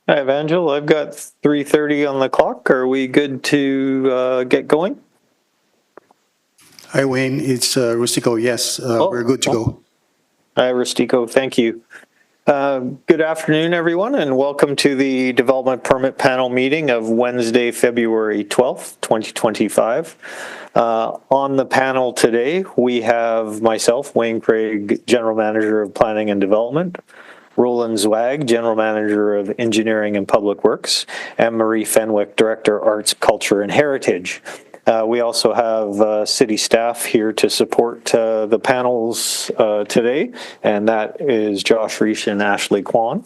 Hi, Evangel. I've got 3:30 on the clock. Are we good to get going? Hi, Wayne. It's Rustico. Yes, we're good to go. Hi, Rustico. Thank you. Good afternoon, everyone, and welcome to the Development Permit Panel meeting of Wednesday, February 12th, 2025. On the panel today, we have myself, Wayne Craig, General Manager of Planning and Development, Roland Zwag, General Manager of Engineering and Public Works, and Marie Fenwick, Director, Arts, Culture, and Heritage. We also have city staff here to support the panels today, and that is Josh Reich and Ashley Kwan.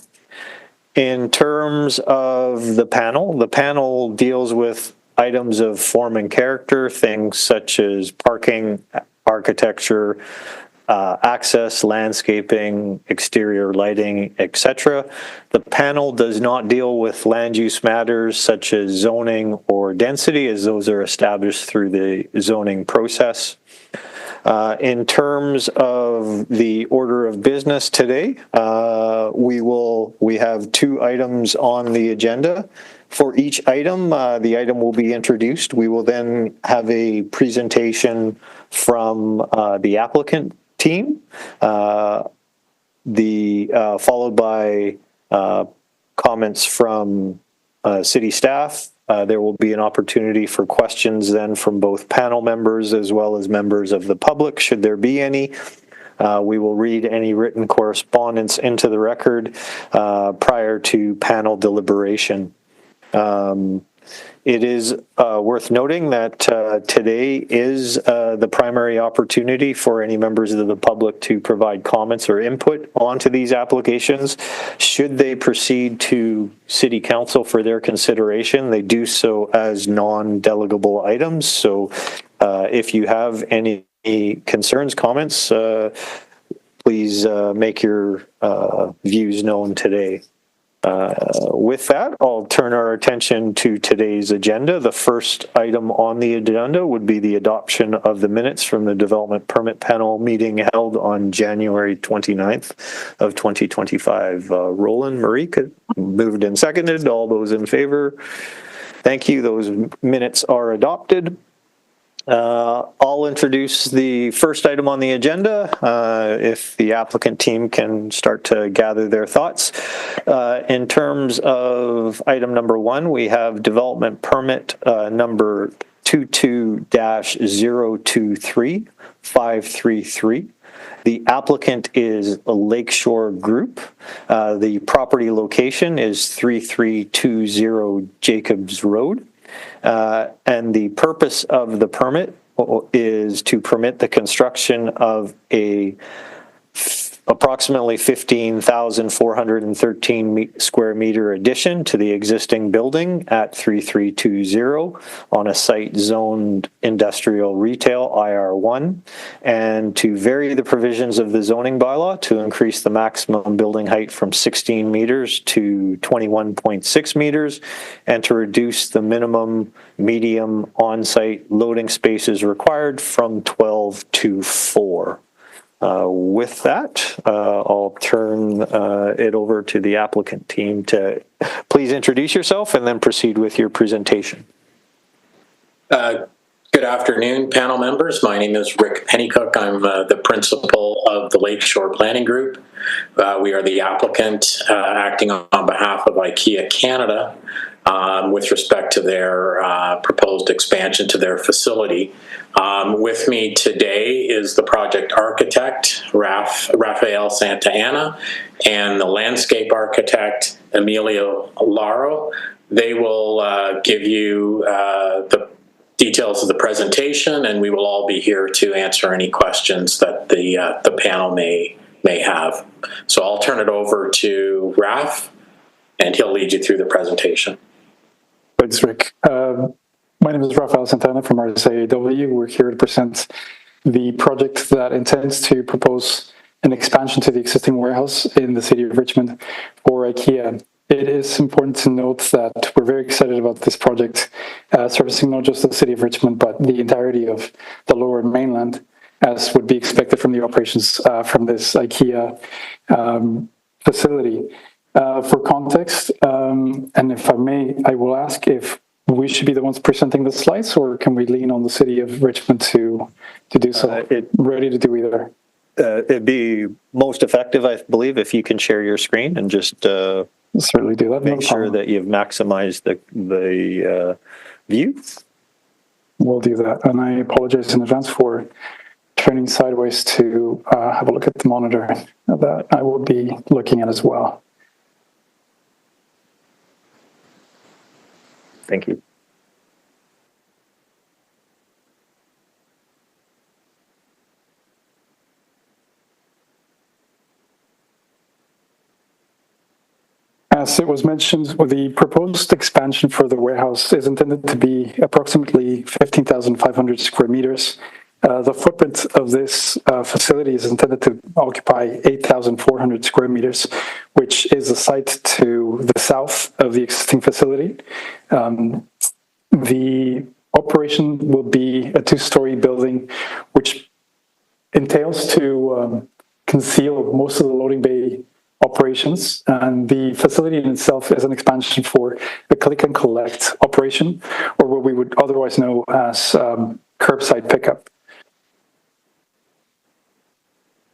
In terms of the panel deals with items of form and character, things such as parking, architecture, access, landscaping, exterior lighting, etc. The panel does not deal with land use matters such as zoning or density, as those are established through the zoning process. In terms of the order of business today, we have 2 items on the agenda. For each item, the item will be introduced. We will then have a presentation from the applicant team, followed by comments from city staff. There will be an opportunity for questions then from both panel members as well as members of the public, should there be any. We will read any written correspondence into the record prior to panel deliberation. It is worth noting that today is the primary opportunity for any members of the public to provide comments or input onto these applications. Should they proceed to City Council for their consideration, they do so as non-delegable items. So if you have any concerns, comments, please make your views known today. With that, I'll turn our attention to today's agenda. The first item on the agenda would be the adoption of the minutes from the Development Permit Panel meeting held on January 29th of 2025. Roland, Marie, moved and seconded. All those in favor? Thank you. Those minutes are adopted. I'll introduce the first item on the agenda, if the applicant team can start to gather their thoughts. In terms of item number 1, we have development permit number 22-023-533. The applicant is a Lakeshore Group. The property location is 3320 Jacobs Road. And the purpose of the permit is to permit the construction of a approximately 15,413 square meter addition to the existing building at 3320 on a site zoned industrial retail IR1, and to vary the provisions of the zoning bylaw to increase the maximum building height from 16 meters to 21.6 meters, and to reduce the minimum medium on-site loading spaces required from 12 to 4. With that, I'll turn it over to the applicant team to please introduce yourself and then proceed with your presentation. Good afternoon, panel members. My name is Rick Pennycook. I'm the principal of the Lakeshore Planning Group. We are the applicant acting on behalf of IKEA Canada with respect to their proposed expansion to their facility. With me today is the project architect, Rafael Santa Anna, and the landscape architect, Emilio Laro. They will give you the details of the presentation, and we will all be here to answer any questions that the panel may have. So I'll turn it over to Raf, and he'll lead you through the presentation. Thanks, Rick. My name is Rafael Santana from RSAW. We're here to present the project that intends to propose an expansion to the existing warehouse in the city of Richmond for IKEA. It is important to note that we're very excited about this project, servicing not just the city of Richmond, but the entirety of the Lower Mainland, as would be expected from the operations from this IKEA facility. For context, and if I may, I will ask if we should be the ones presenting the slides, or can we lean on the city of Richmond to do so? Ready to do either. It'd be most effective, I believe, if you can share your screen and just Certainly do that. make sure that you've maximized the view. We'll do that. And I apologize in advance for turning sideways to have a look at the monitor that I will be looking at as well. Thank you. As it was mentioned, the proposed expansion for the warehouse is intended to be approximately 15,500 square meters. The footprint of this facility is intended to occupy 8,400 square meters, which is the site to the south of the existing facility. The operation will be a two-story building, which entails to conceal most of the loading bay operations, and the facility in itself is an expansion for a click and collect operation, or what we would otherwise know as curbside pickup.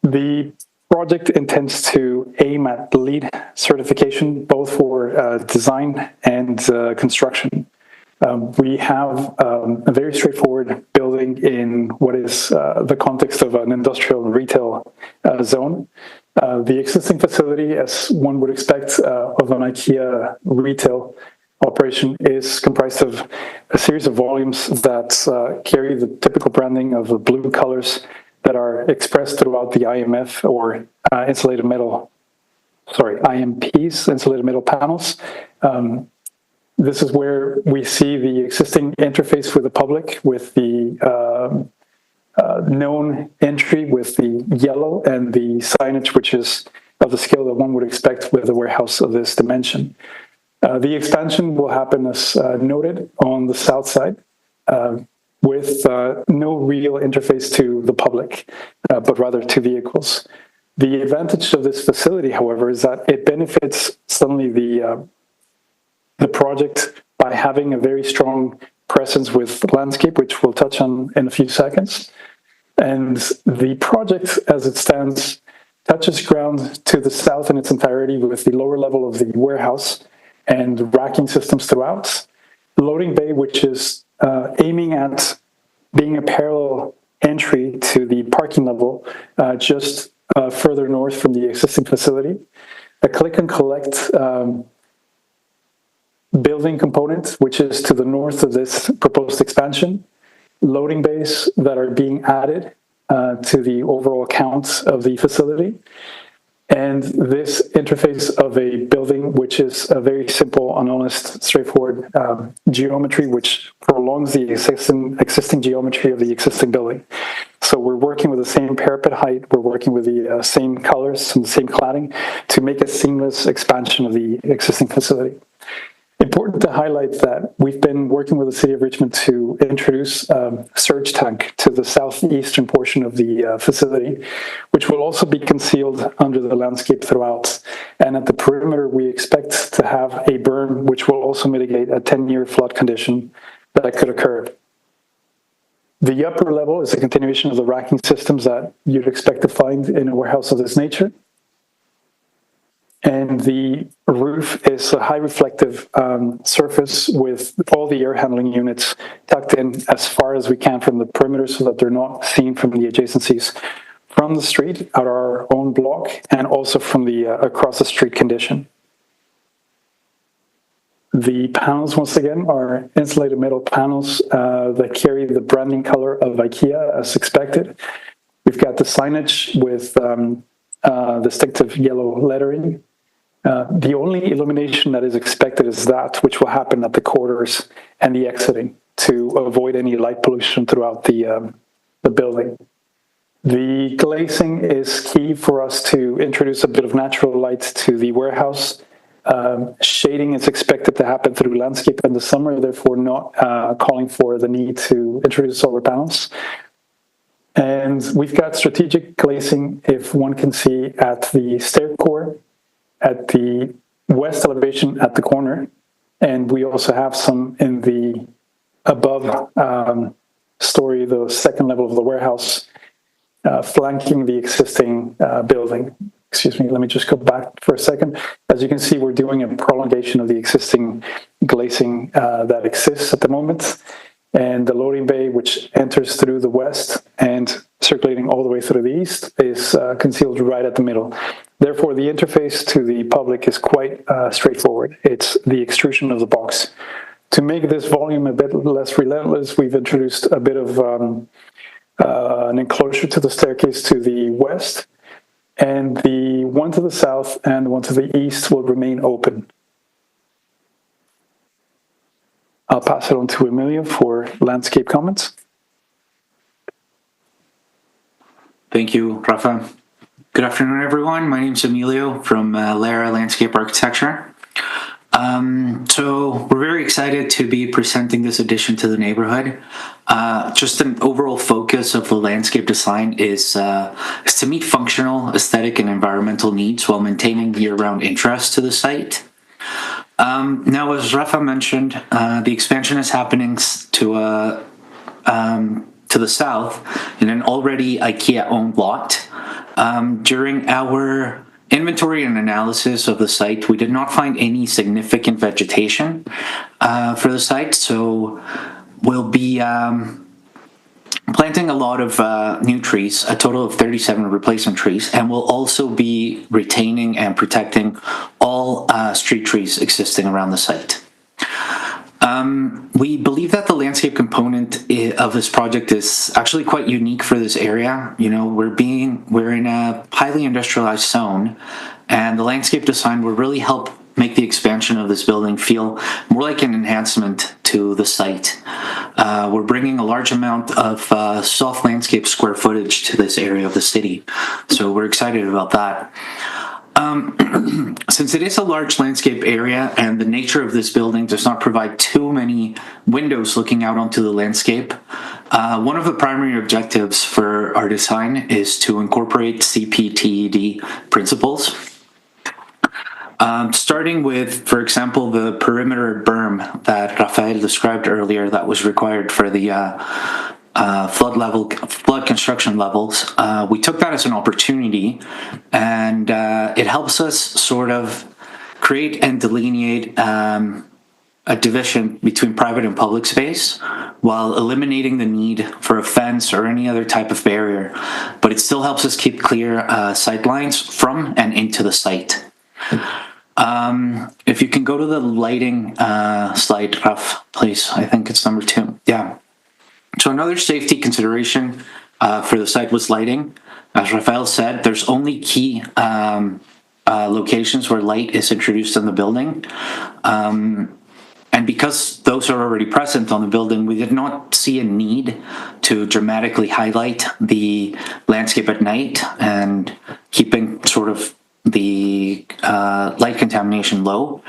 The project intends to aim at LEED certification, both for design and construction. We have a very straightforward building in what is the context of an industrial and retail zone. The existing facility, as one would expect of an IKEA retail operation, is comprised of a series of volumes that carry the typical branding of the blue colors that are expressed throughout the IMF or IMPs, insulated metal panels. This is where we see the existing interface with the public, with the known entry with the yellow and the signage, which is of the scale that one would expect with a warehouse of this dimension. The expansion will happen, as noted, on the south side, with no real interface to the public, but rather to vehicles. The advantage of this facility, however, is that it benefits suddenly the project by having a very strong presence with landscape, which we'll touch on in a few seconds. And the project, as it stands, touches ground to the south in its entirety with the lower level of the warehouse and racking systems throughout. The loading bay, which is aiming at being a parallel entry to the parking level just further north from the existing facility. A click and collect building component, which is to the north of this proposed expansion. Loading bays that are being added to the overall count of the facility. And this interface of a building, which is a very simple and honest, straightforward geometry, which prolongs the existing geometry of the existing building. So we're working with the same parapet height, we're working with the same colors and the same cladding to make a seamless expansion of the existing facility. Important to highlight that we've been working with the City of Richmond to introduce a surge tank to the southeastern portion of the facility, which will also be concealed under the landscape throughout. And at the perimeter, we expect to have a berm, which will also mitigate a 10-year flood condition that could occur. The upper level is a continuation of the racking systems that you'd expect to find in a warehouse of this nature. And the roof is a high reflective surface with all the air handling units tucked in as far as we can from the perimeter so that they're not seen from the adjacencies from the street at our own block and also from the across the street condition. The panels, once again, are insulated metal panels that carry the branding color of IKEA as expected. We've got the signage with distinctive yellow lettering. The only illumination that is expected is that which will happen at the corridors and the exiting to avoid any light pollution throughout the building. The glazing is key for us to introduce a bit of natural light to the warehouse. Shading is expected to happen through landscape in the summer, therefore not calling for the need to introduce solar panels. And we've got strategic glazing, if one can see, at the stair core, at the west elevation at the corner, and we also have some in the above story, the second level of the warehouse, flanking the existing building. Excuse me, let me just go back for a second. As you can see, we're doing a prolongation of the existing glazing that exists at the moment. And the loading bay, which enters through the west and circulating all the way through the east, is concealed right at the middle. Therefore, the interface to the public is quite straightforward. It's the extrusion of the box. To make this volume a bit less relentless, we've introduced a bit of an enclosure to the staircase to the west, and the one to the south and the one to the east will remain open. I'll pass it on to Emilio for landscape comments. Thank you, Rafa. Good afternoon, everyone. My name is Emilio from Lara Landscape Architecture. So we're very excited to be presenting this addition to the neighborhood. Just an overall focus of the landscape design is to meet functional, aesthetic, and environmental needs while maintaining year-round interest to the site. Now, as Rafa mentioned, the expansion is happening to the south in an already IKEA-owned lot. During our inventory and analysis of the site, we did not find any significant vegetation for the site, so we'll be planting a lot of new trees, a total of 37 replacement trees, and we'll also be retaining and protecting all street trees existing around the site. We believe that the landscape component of this project is actually quite unique for this area. You know, we're in a highly industrialized zone, and the landscape design will really help make the expansion of this building feel more like an enhancement to the site. We're bringing a large amount of soft landscape square footage to this area of the city, so we're excited about that. Since it is a large landscape area and the nature of this building does not provide too many windows looking out onto the landscape, one of the primary objectives for our design is to incorporate CPTED principles. Starting with, for example, the perimeter berm that Rafael described earlier that was required for the flood construction levels. We took that as an opportunity, and it helps us sort of create and delineate a division between private and public space while eliminating the need for a fence or any other type of barrier, but it still helps us keep clear sight lines from and into the site. If you can go to the lighting slide, Raf, please. I think it's number 2. Yeah. So another safety consideration for the site was lighting. As Rafael said, there's only key locations where light is introduced in the building. And because those are already present on the building, we did not see a need to dramatically highlight the landscape at night and keeping sort of the light contamination low.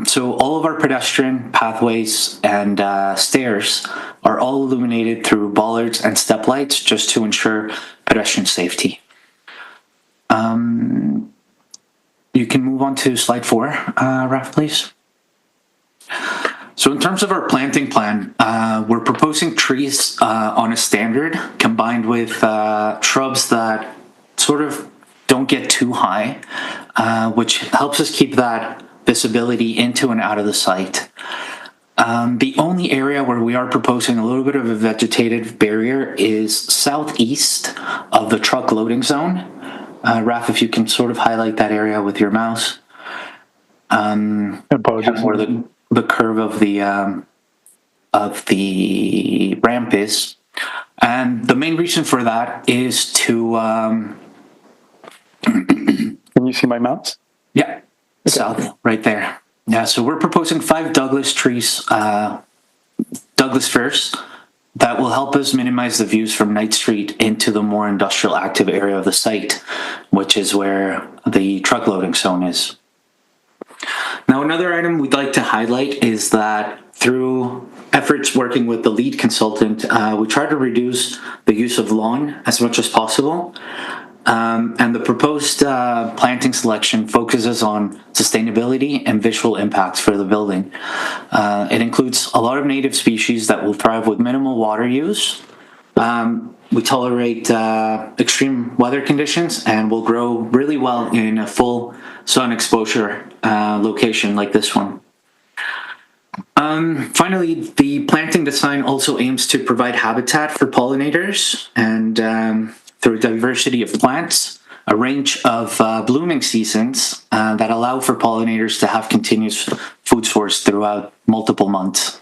So all of our pedestrian pathways and stairs are all illuminated through bollards and step lights just to ensure pedestrian safety. You can move on to slide 4, Raf, please. So in terms of our planting plan, we're proposing trees on a standard combined with shrubs that sort of don't get too high, which helps us keep that visibility into and out of the site. The only area where we are proposing a little bit of a vegetated barrier is southeast of the truck loading zone. Raf, if you can sort of highlight that area with your mouse. Apologies. Where the curve of the ramp is. And the main reason for that is to... Can you see my mouse? Yeah, okay. South, right there. Yeah, so we're proposing 5 Douglas trees, Douglas firs, that will help us minimize the views from Knight Street into the more industrial active area of the site, which is where the truck loading zone is. Now, another item we'd like to highlight is that through efforts working with the lead consultant, we try to reduce the use of lawn as much as possible. and the proposed planting selection focuses on sustainability and visual impacts for the building. It includes a lot of native species that will thrive with minimal water use. We tolerate extreme weather conditions and will grow really well in a full sun exposure location like this one. Finally, the planting design also aims to provide habitat for pollinators and through diversity of plants, a range of blooming seasons that allow for pollinators to have continuous food source throughout multiple months.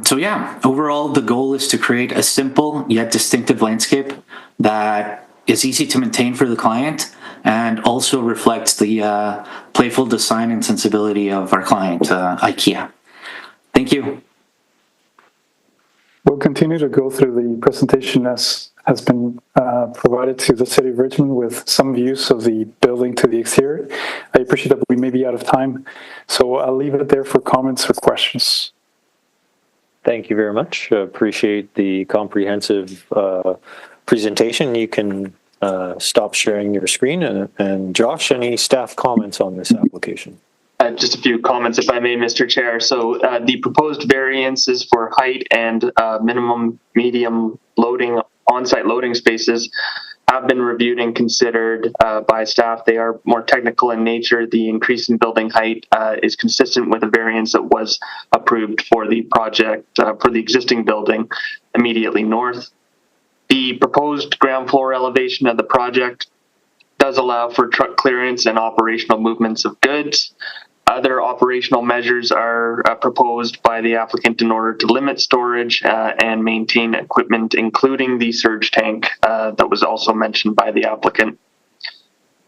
So yeah, overall, the goal is to create a simple yet distinctive landscape that is easy to maintain for the client and also reflects the playful design and sensibility of our client, IKEA. Thank you. We'll continue to go through the presentation as has been provided to the City of Richmond with some views of the building to the exterior. I appreciate that we may be out of time, so I'll leave it there for comments or questions. Thank you very much. Appreciate the comprehensive presentation. You can stop sharing your screen. And Josh, any staff comments on this application? Just a few comments, if I may, Mr. Chair. So the proposed variances for height and minimum medium loading, on-site loading spaces have been reviewed and considered by staff. They are more technical in nature. The increase in building height is consistent with a variance that was approved for the project for the existing building immediately north. The proposed ground floor elevation of the project does allow for truck clearance and operational movements of goods. Other operational measures are proposed by the applicant in order to limit storage and maintain equipment, including the surge tank that was also mentioned by the applicant.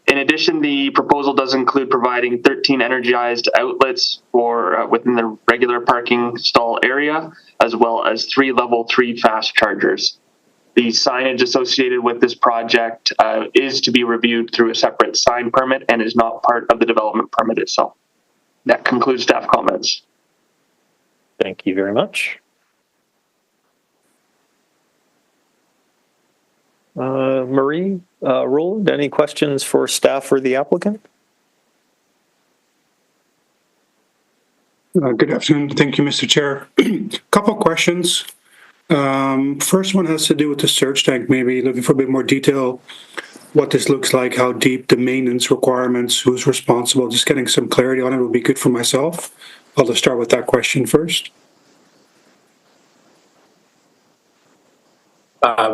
In addition, the proposal does include providing 13 energized outlets for within the regular parking stall area, as well as 3 level 3 fast chargers. The signage associated with this project is to be reviewed through a separate sign permit and is not part of the development permit itself. That concludes staff comments. Thank you very much. Marie, Roland, any questions for staff or the applicant? Good afternoon. Thank you, Mr. Chair. Couple questions. First one has to do with the surge tank, maybe looking for a bit more detail, what this looks like, how deep, the maintenance requirements, who's responsible, just getting some clarity on it would be good for myself. I'll just start with that question first.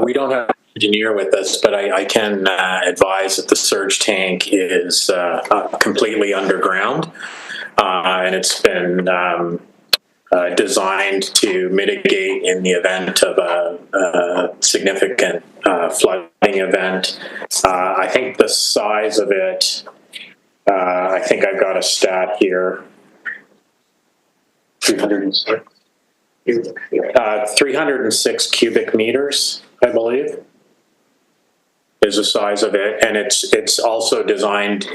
We don't have an engineer with us, but I can advise that the surge tank is completely underground, and it's been designed to mitigate in the event of a significant flooding event. I think the size of it, I think I've got a stat here. 306 cubic meters, I believe, is the size of it, and it's also designed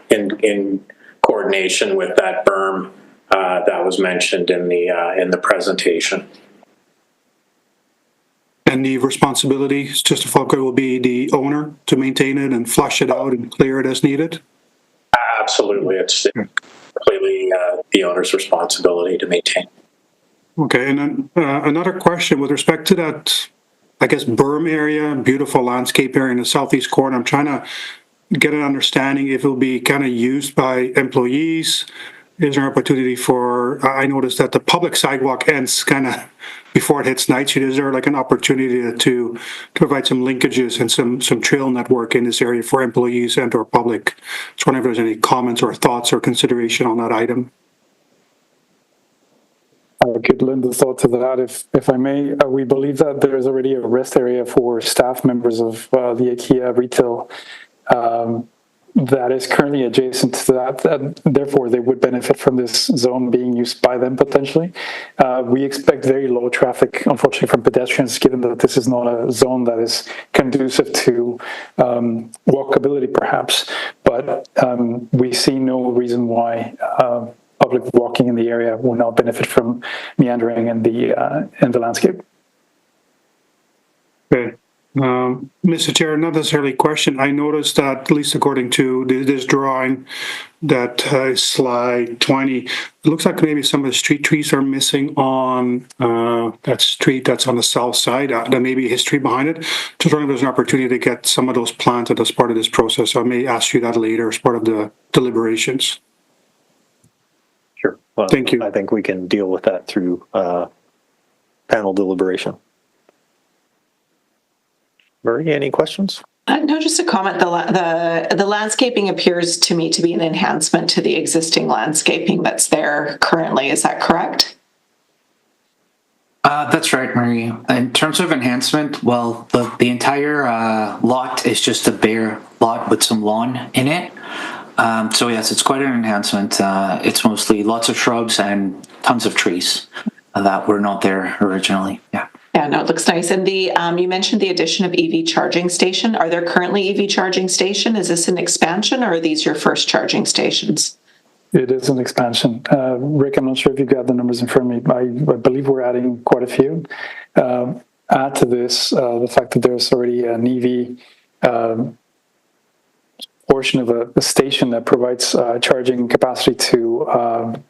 in coordination with that berm that was mentioned in the presentation. And the responsibility, just to follow, will be the owner to maintain it and flush it out and clear it as needed? Absolutely, it's completely the owner's responsibility to maintain. Okay, and then another question with respect to that, I guess, berm area, beautiful landscape area in the southeast corner. I'm trying to get an understanding if it will be kind of used by employees. Is there an opportunity for, I noticed that the public sidewalk ends kind of before it hits Night Street. Is there like an opportunity to provide some linkages and some trail network in this area for employees and or public? Just wondering if there's any comments or thoughts or consideration on that item. I could lend a thought to that, if I may. We believe that there is already a rest area for staff members of the IKEA retail that is currently adjacent to that, and therefore they would benefit from this zone being used by them potentially. We expect very low traffic, unfortunately, from pedestrians, given that this is not a zone that is conducive to walkability, perhaps. But we see no reason why public walking in the area will not benefit from meandering in the landscape. Okay. Mr. Chair, not necessarily a question. I noticed that, at least according to this drawing, that slide 20, it looks like maybe some of the street trees are missing on that street that's on the south side. There may be history behind it. Just wondering if there's an opportunity to get some of those planted as part of this process. I may ask you that later as part of the deliberations. Sure. Well, Thank you. I think we can deal with that through panel deliberation. Marie, any questions? No, just a comment. The landscaping appears to me to be an enhancement to the existing landscaping that's there currently. Is that correct? That's right, Marie. In terms of enhancement, well, the entire lot is just a bare lot with some lawn in it. So yes, it's quite an enhancement. It's mostly lots of shrubs and tons of trees that were not there originally. Yeah. Yeah, no, it looks nice. And you mentioned the addition of EV charging station. Are there currently EV charging station? Is this an expansion or are these your first charging stations? It is an expansion. Rick, I'm not sure if you got the numbers in front of me. I believe we're adding quite a few. Add to this the fact that there's already an EV portion of a station that provides charging capacity to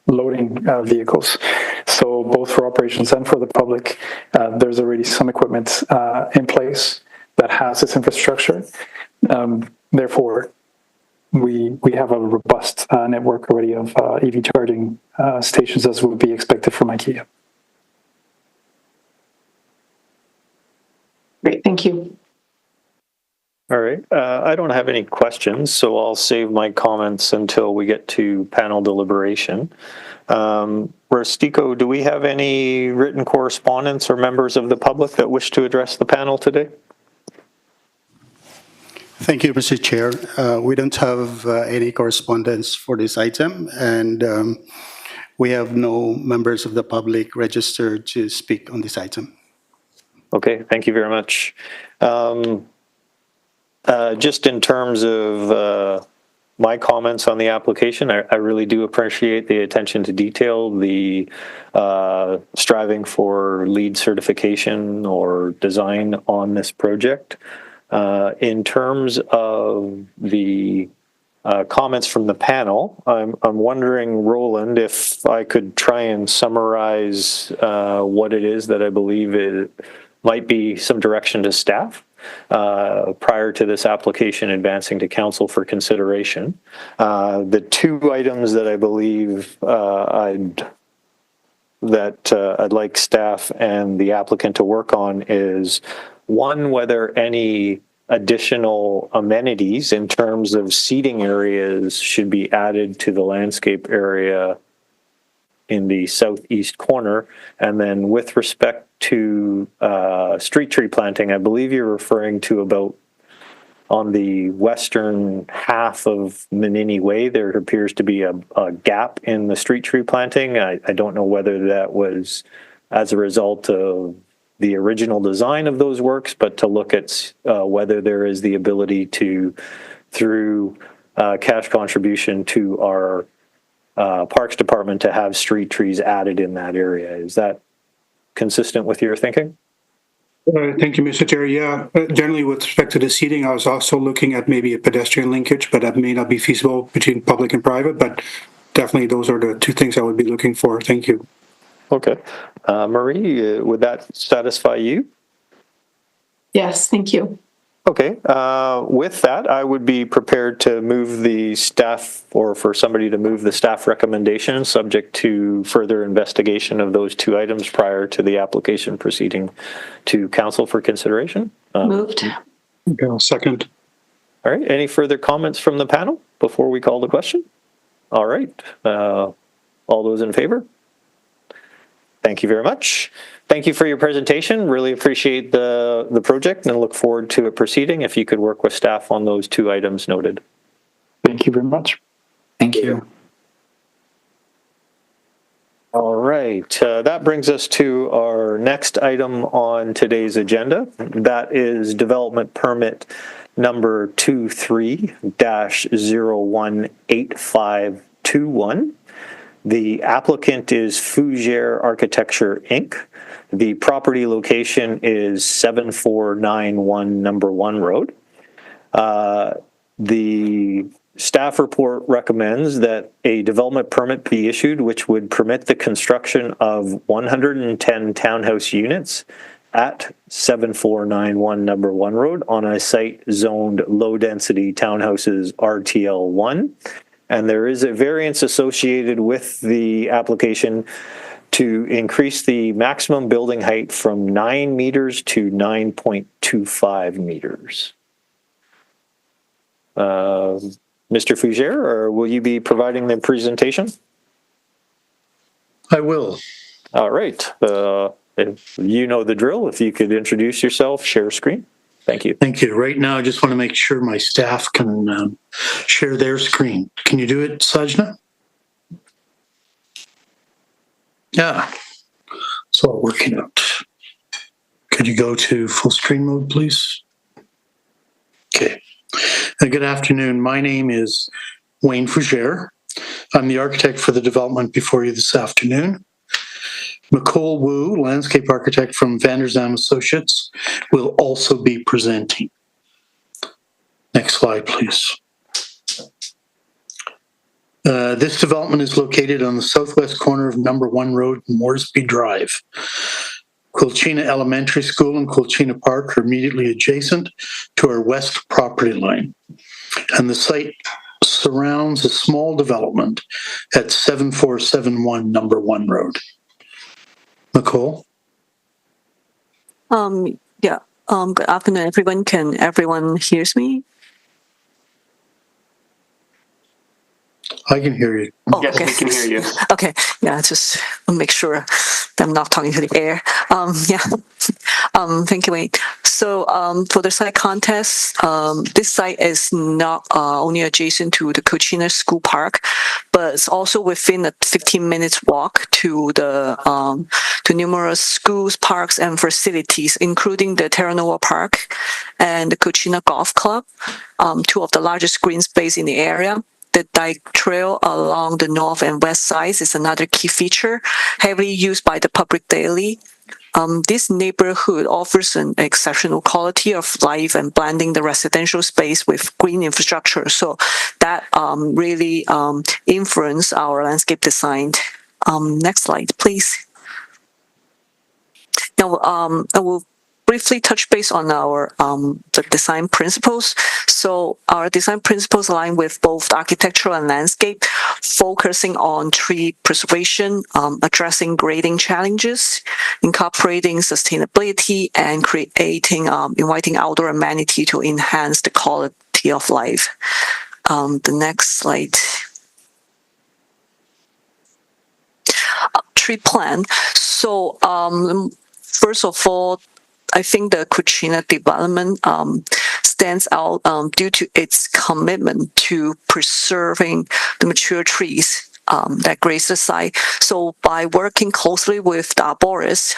loading vehicles. So both for operations and for the public, there's already some equipment in place that has this infrastructure. Therefore, we have a robust network already of EV charging stations, as would be expected from IKEA. Great, thank you. All right. I don't have any questions, so I'll save my comments until we get to panel deliberation. Rustico, do we have any written correspondence or members of the public that wish to address the panel today? Thank you, Mr. Chair. We don't have any correspondence for this item, and we have no members of the public registered to speak on this item. Okay, thank you very much. Just in terms of my comments on the application, I really do appreciate the attention to detail, the striving for LEED certification or design on this project. In terms of the comments from the panel, I'm wondering, Roland, if I could try and summarize what it is that I believe it might be some direction to staff prior to this application advancing to council for consideration. The two items that I believe I'd like staff and the applicant to work on is, one, whether any additional amenities in terms of seating areas should be added to the landscape area in the southeast corner. And then with respect to street tree planting, I believe you're referring to about on the western half of Menini Way, there appears to be a gap in the street tree planting. I don't know whether that was as a result of the original design of those works, but to look at whether there is the ability to, through cash contribution to our Parks Department, to have street trees added in that area. Is that consistent with your thinking? Thank you, Mr. Chair. Yeah, generally with respect to the seating, I was also looking at maybe a pedestrian linkage, but that may not be feasible between public and private, but definitely those are the two things I would be looking for. Thank you. Okay. Marie, would that satisfy you? Yes, thank you. Okay. With that, I would be prepared to move the staff, or for somebody to move the staff recommendation, subject to further investigation of those two items prior to the application proceeding to council for consideration. Moved. Okay, I'll second. All right. Any further comments from the panel before we call the question? All right. All those in favor? Thank you very much. Thank you for your presentation. Really appreciate the project and look forward to it proceeding. If you could work with staff on those two items noted. Thank you very much. Thank you. All right. That brings us to our next item on today's agenda. That is development permit number 23-018521. The applicant is Fougere Architecture, Inc. The property location is 7491 Number 1 Road. The staff report recommends that a development permit be issued which would permit the construction of 110 townhouse units at 7491 Number 1 Road on a site zoned low-density townhouses RTL1. And there is a variance associated with the application to increase the maximum building height from 9 meters to 9.25 meters. Mr. Fougere, or will you be providing the presentation? I will. All right. If you know the drill, if you could introduce yourself, share screen. Thank you. Thank you. Right now, I just want to make sure my staff can share their screen. Can you do it, Sajna? Yeah. It's all working out. Could you go to full screen mode, please? Okay. Good afternoon. My name is Wayne Fougere. I'm the architect for the development before you this afternoon. Nicole Wu, landscape architect from Vanderzam Associates, will also be presenting. Next slide, please. This development is located on the southwest corner of Number 1 Road, Moresby Drive. Quilchena Elementary School and Quilchena Park are immediately adjacent to our west property line. And the site surrounds a small development at 7471 Number 1 Road. Nicole? Good afternoon, everyone. Can everyone hears me? I can hear you. Oh, Yes, okay. we can hear you. Okay, yeah, just make sure that I'm not talking to the air. Thank you, Wayne. So for the site context, this site is not only adjacent to the Quilchena School Park, but it's also within a 15 minutes walk to the to numerous schools, parks, and facilities, including the Terra Nova Park and the Quilchena Golf Club, two of the largest green space in the area. The Dyke Trail along the north and west sides is another key feature, heavily used by the public daily. This neighborhood offers an exceptional quality of life and blending the residential space with green infrastructure. So that really influenced our landscape design. Next slide, please. Now, I will briefly touch base on our the design principles. So our design principles align with both architectural and landscape, focusing on tree preservation, addressing grading challenges, incorporating sustainability, and creating inviting outdoor amenity to enhance the quality of life. The next slide. Tree plan. So first of all, I think the Quilchena development stands out due to its commitment to preserving the mature trees that grace the site. So by working closely with the arborists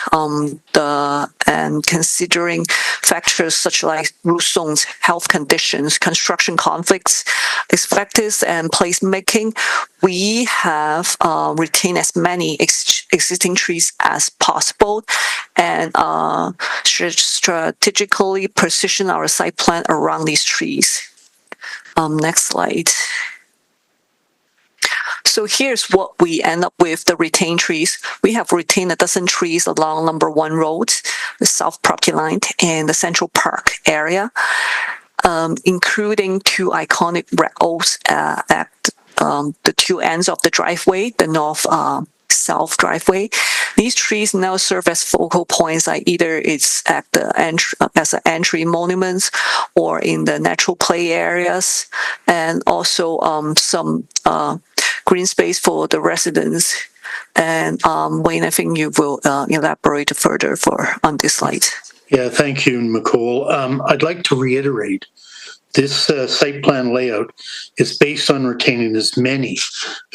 and considering factors such like root zones, health conditions, construction conflicts, aesthetics, and placemaking, we have retained as many existing trees as possible and strategically position our site plan around these trees. Next slide. So here's what we end up with, the retained trees. We have retained a dozen trees along Number 1 Road, the south property line, and the Central Park area, including two iconic red oaks at the two ends of the driveway, the north-south driveway. These trees now serve as focal points, like either it's at the as an entry monuments or in the natural play areas, and also some green space for the residents. And Wayne, I think you will elaborate further on this slide. Yeah, thank you, Nicole. I'd like to reiterate this site plan layout is based on retaining as many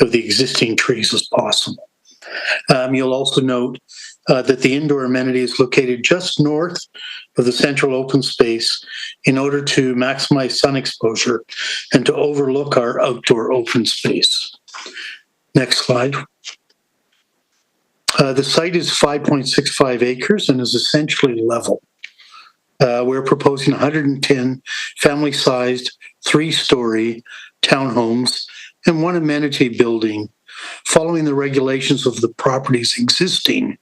of the existing trees as possible. You'll also note that the indoor amenity is located just north of the central open space in order to maximize sun exposure and to overlook our outdoor open space. Next slide. The site is 5.65 acres and is essentially level. We're proposing 110 family-sized, 3-story townhomes and 1 amenity building, following the regulations of the property's existing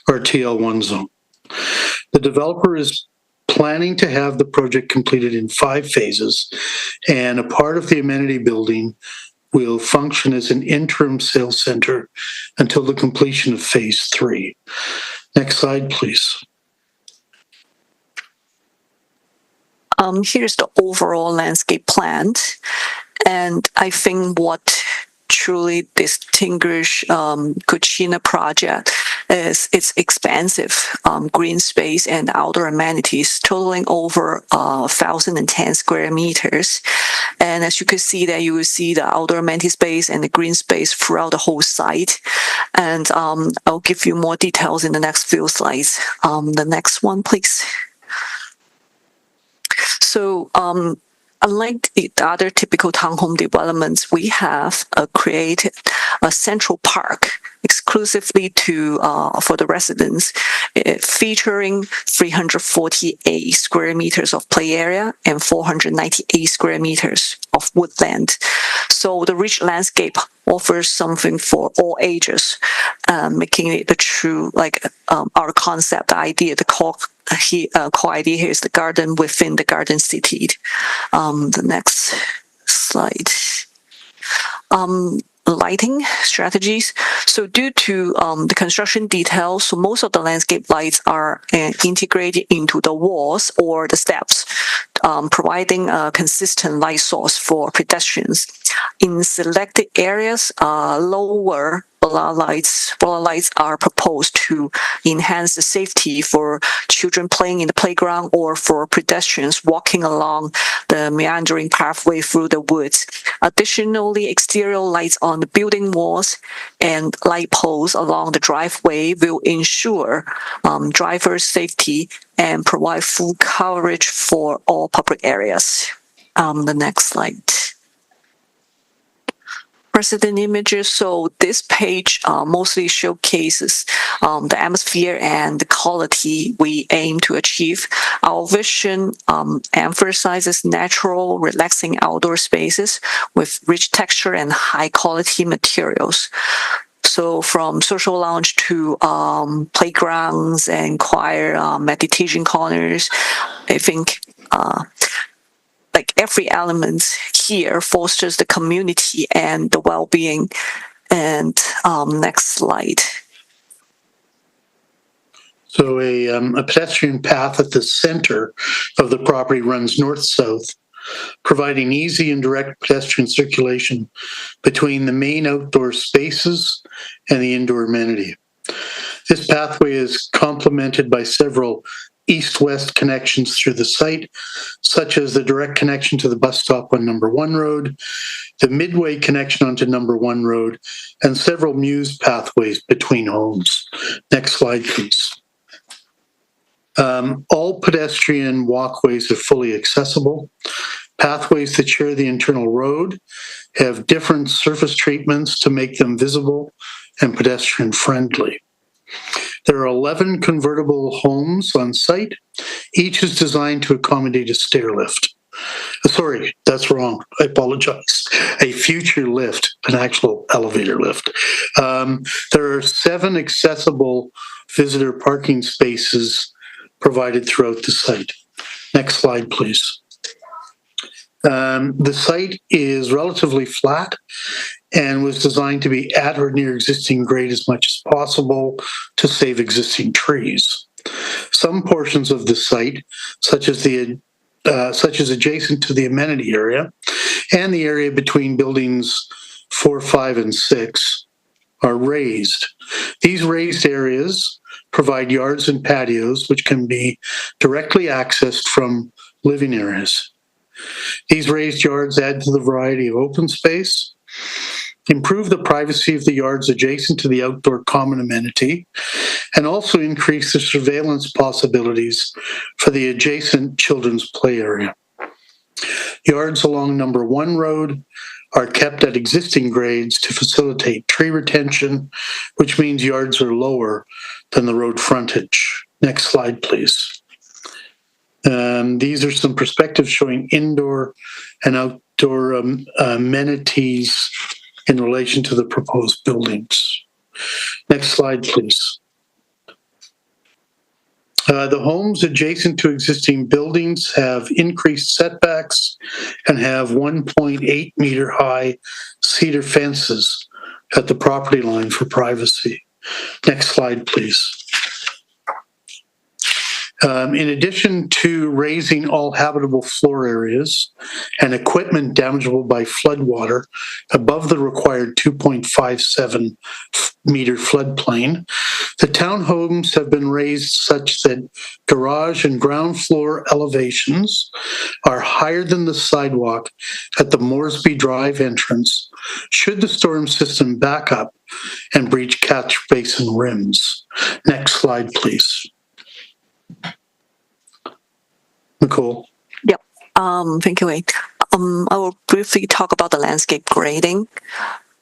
RTL1 zone. The developer is planning to have the project completed in 5 phases, and a part of the amenity building will function as an interim sales center until the completion of phase 3. Next slide, please. Here's the overall landscape plan. And I think what truly distinguish Cucina project is its expansive green space and outdoor amenities totaling over 1,010 square meters. And as you can see there, you will see the outdoor amenity space and the green space throughout the whole site. And I'll give you more details in the next few slides. The next one, please. So, unlike the other typical townhome developments, we have created a central park exclusively for the residents, featuring 348 square meters of play area and 498 square meters of woodland. So the rich landscape offers something for all ages, making it a true, our concept, the idea, the core idea here is the garden within the garden city. The next slide. Lighting strategies. So due to the construction details, so most of the landscape lights are integrated into the walls or the steps, providing a consistent light source for pedestrians. In selected areas, lower Bola lights are proposed to enhance the safety for children playing in the playground or for pedestrians walking along the meandering pathway through the woods. Additionally, exterior lights on the building walls and light poles along the driveway will ensure drivers' safety and provide full coverage for all public areas. The next slide. Precedent images. So this page mostly showcases the atmosphere and the quality we aim to achieve. Our vision emphasizes natural, relaxing outdoor spaces with rich texture and high quality materials. So from social lounge to playgrounds and choir, meditation corners, I think every element here fosters the community and the well-being. And next slide. So a pedestrian path at the center of the property runs north-south, providing easy and direct pedestrian circulation between the main outdoor spaces and the indoor amenity. This pathway is complemented by several east-west connections through the site, such as the direct connection to the bus stop on Number 1 Road, the midway connection onto Number 1 Road, and several muse pathways between homes. Next slide, please. All pedestrian walkways are fully accessible. Pathways that share the internal road have different surface treatments to make them visible and pedestrian friendly. There are 11 convertible homes on site. Each is designed to accommodate a stair lift. Sorry, that's wrong. I apologize. A future lift, an actual elevator lift. There are 7 accessible visitor parking spaces provided throughout the site. Next slide, please. The site is relatively flat and was designed to be at or near existing grade as much as possible to save existing trees. Some portions of the site, such as adjacent to the amenity area and the area between buildings 4, 5, and 6, are raised. These raised areas provide yards and patios which can be directly accessed from living areas. These raised yards add to the variety of open space, improve the privacy of the yards adjacent to the outdoor common amenity, and also increase the surveillance possibilities for the adjacent children's play area. Yards along Number 1 Road are kept at existing grades to facilitate tree retention, which means yards are lower than the road frontage. Next slide, please. These are some perspectives showing indoor and outdoor amenities in relation to the proposed buildings. Next slide, please. The homes adjacent to existing buildings have increased setbacks and have 1.8 meter high cedar fences at the property line for privacy. Next slide, please. In addition to raising all habitable floor areas and equipment damageable by floodwater above the required 2.57 meter floodplain, the townhomes have been raised such that garage and ground floor elevations are higher than the sidewalk at the Moresby Drive entrance should the storm system back up and breach catch basin rims. Next slide, please. Nicole. Yep. Thank you, Wade. I will briefly talk about the landscape grading.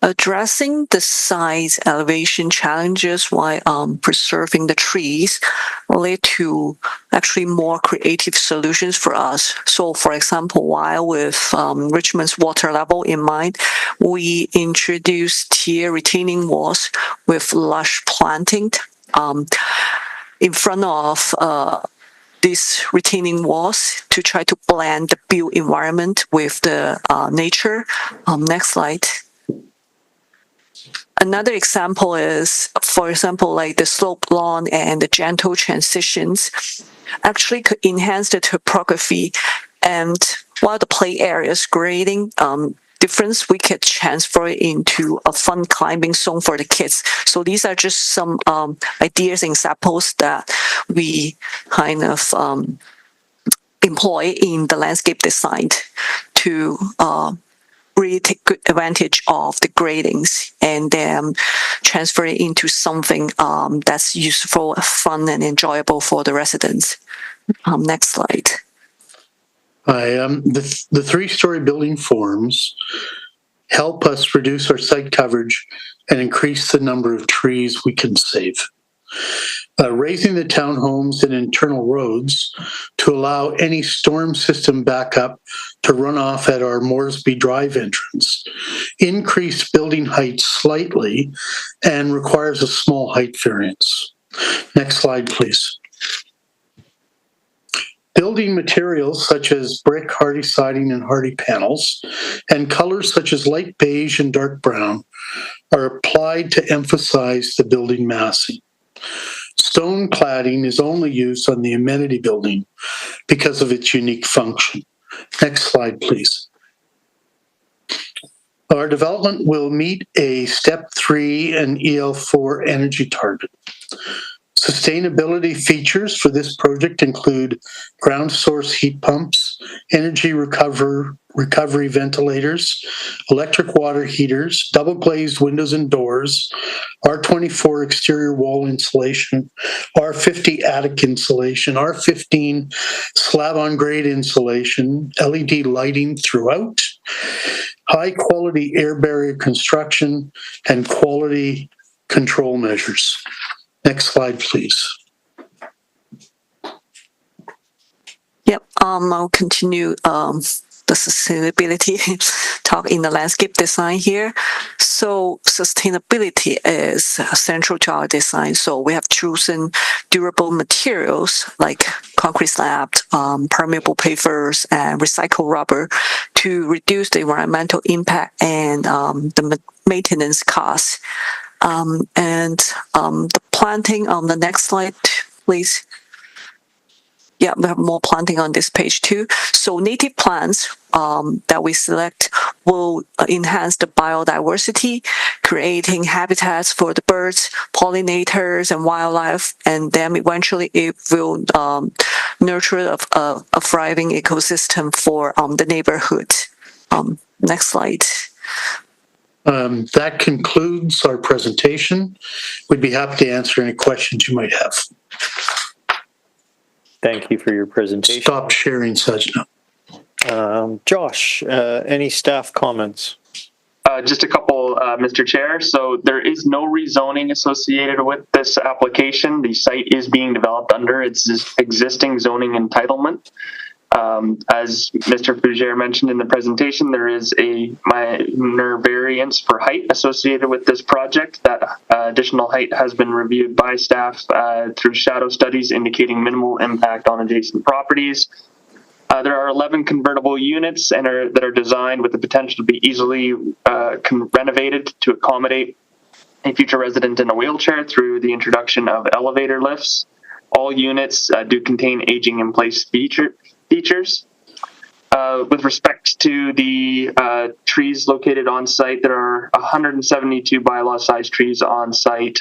Addressing the site elevation challenges while preserving the trees led to actually more creative solutions for us. So, for example, while with Richmond's water level in mind, we introduced tier retaining walls with lush planting in front of these retaining walls to try to blend the built environment with the nature. Next slide. Another example is, for example, like the slope lawn and the gentle transitions actually could enhance the topography. And while the play areas grading difference, we could transfer it into a fun climbing zone for the kids. So these are just some ideas and examples that we kind of employ in the landscape design to really take good advantage of the gradings and then transfer it into something that's useful, fun, and enjoyable for the residents. Next slide. The three-story building forms help us reduce our site coverage and increase the number of trees we can save. Raising the townhomes and internal roads to allow any storm system backup to run off at our Moresby Drive entrance, increase building height slightly, and requires a small height variance. Next slide, please. Building materials such as brick, hardy siding, and hardy panels, and colors such as light beige and dark brown are applied to emphasize the building massing. Stone cladding is only used on the amenity building because of its unique function. Next slide, please. Our development will meet a Step 3 and EL4 energy target. Sustainability features for this project include ground source heat pumps, energy recovery ventilators, electric water heaters, double glazed windows and doors, R24 exterior wall insulation, R50 attic insulation, R15 slab on grade insulation, LED lighting throughout, high quality air barrier construction, and quality control measures. Next slide, please. Yep, I'll continue the sustainability talk in the landscape design here. So sustainability is central to our design. So we have chosen durable materials like concrete slabs, permeable pavers, and recycled rubber to reduce the environmental impact and the maintenance costs. The planting on the next slide, please. Yeah, we have more planting on this page too. So native plants that we select will enhance the biodiversity, creating habitats for the birds, pollinators, and wildlife, and then eventually it will nurture a thriving ecosystem for the neighborhood. Next slide. That concludes our presentation. We'd be happy to answer any questions you might have. Thank you for your presentation. Stop sharing, Sajna. Josh, any staff comments? Just a couple, Mr. Chair. So there is no rezoning associated with this application. The site is being developed under its existing zoning entitlement. As Mr. Fougere mentioned in the presentation, there is a minor variance for height associated with this project. That additional height has been reviewed by staff through shadow studies indicating minimal impact on adjacent properties. There are 11 convertible units that are designed with the potential to be easily renovated to accommodate a future resident in a wheelchair through the introduction of elevator lifts. All units do contain aging in place features. With respect to the trees located on site, there are 172 bylaw size trees on site.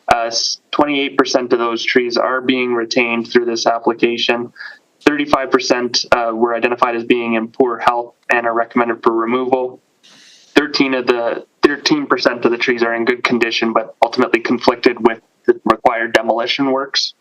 28% of those trees are being retained through this application. 35% were identified as being in poor health and are recommended for removal. 13% of the trees are in good condition, but ultimately conflicted with the required demolition works.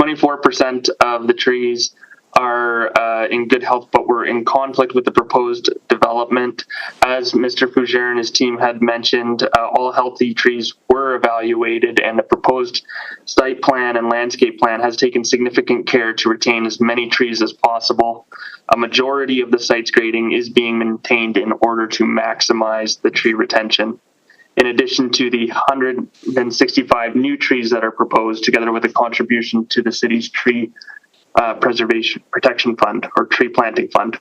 24% of the trees are in good health, but were in conflict with the proposed development. As Mr. Fougere and his team had mentioned, all healthy trees were evaluated, and the proposed site plan and landscape plan has taken significant care to retain as many trees as possible. A majority of the site's grading is being maintained in order to maximize the tree retention. In addition to the 165 new trees that are proposed, together with a contribution to the city's tree preservation protection fund or tree planting fund.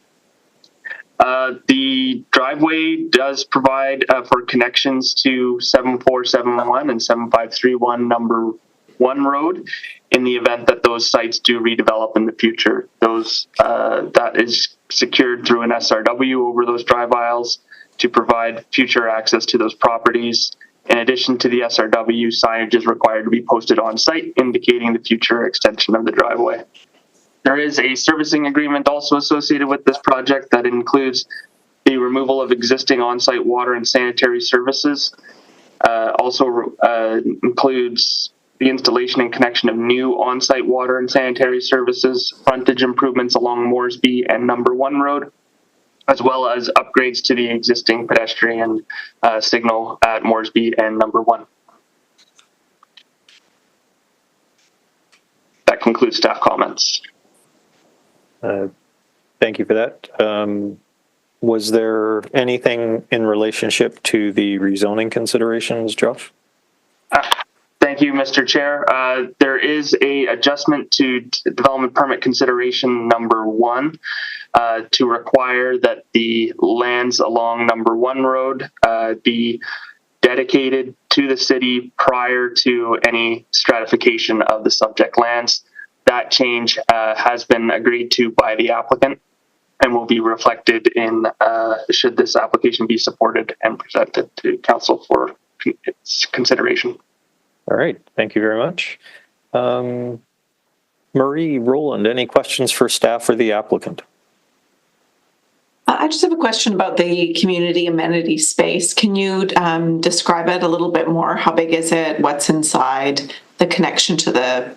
The driveway does provide for connections to 7471 and 7531 number 1 road in the event that those sites do redevelop in the future. That is secured through an SRW over those drive aisles to provide future access to those properties. In addition to the SRW, signage is required to be posted on site indicating the future extension of the driveway. There is a servicing agreement also associated with this project that includes the removal of existing on-site water and sanitary services. Also includes the installation and connection of new on-site water and sanitary services, frontage improvements along Moresby and number 1 road, as well as upgrades to the existing pedestrian signal at Moresby and number 1. That concludes staff comments. Thank you for that. Was there anything in relationship to the rezoning considerations, Josh? Thank you, Mr. Chair. There is a adjustment to development permit consideration number 1 to require that the lands along number 1 road be dedicated to the city prior to any stratification of the subject lands. That change has been agreed to by the applicant and will be reflected in should this application be supported and presented to council for its consideration. All right, thank you very much. Marie Rowland, any questions for staff or the applicant? I just have a question about the community amenity space. Can you describe it a little bit more? How big is it? What's inside? The connection to the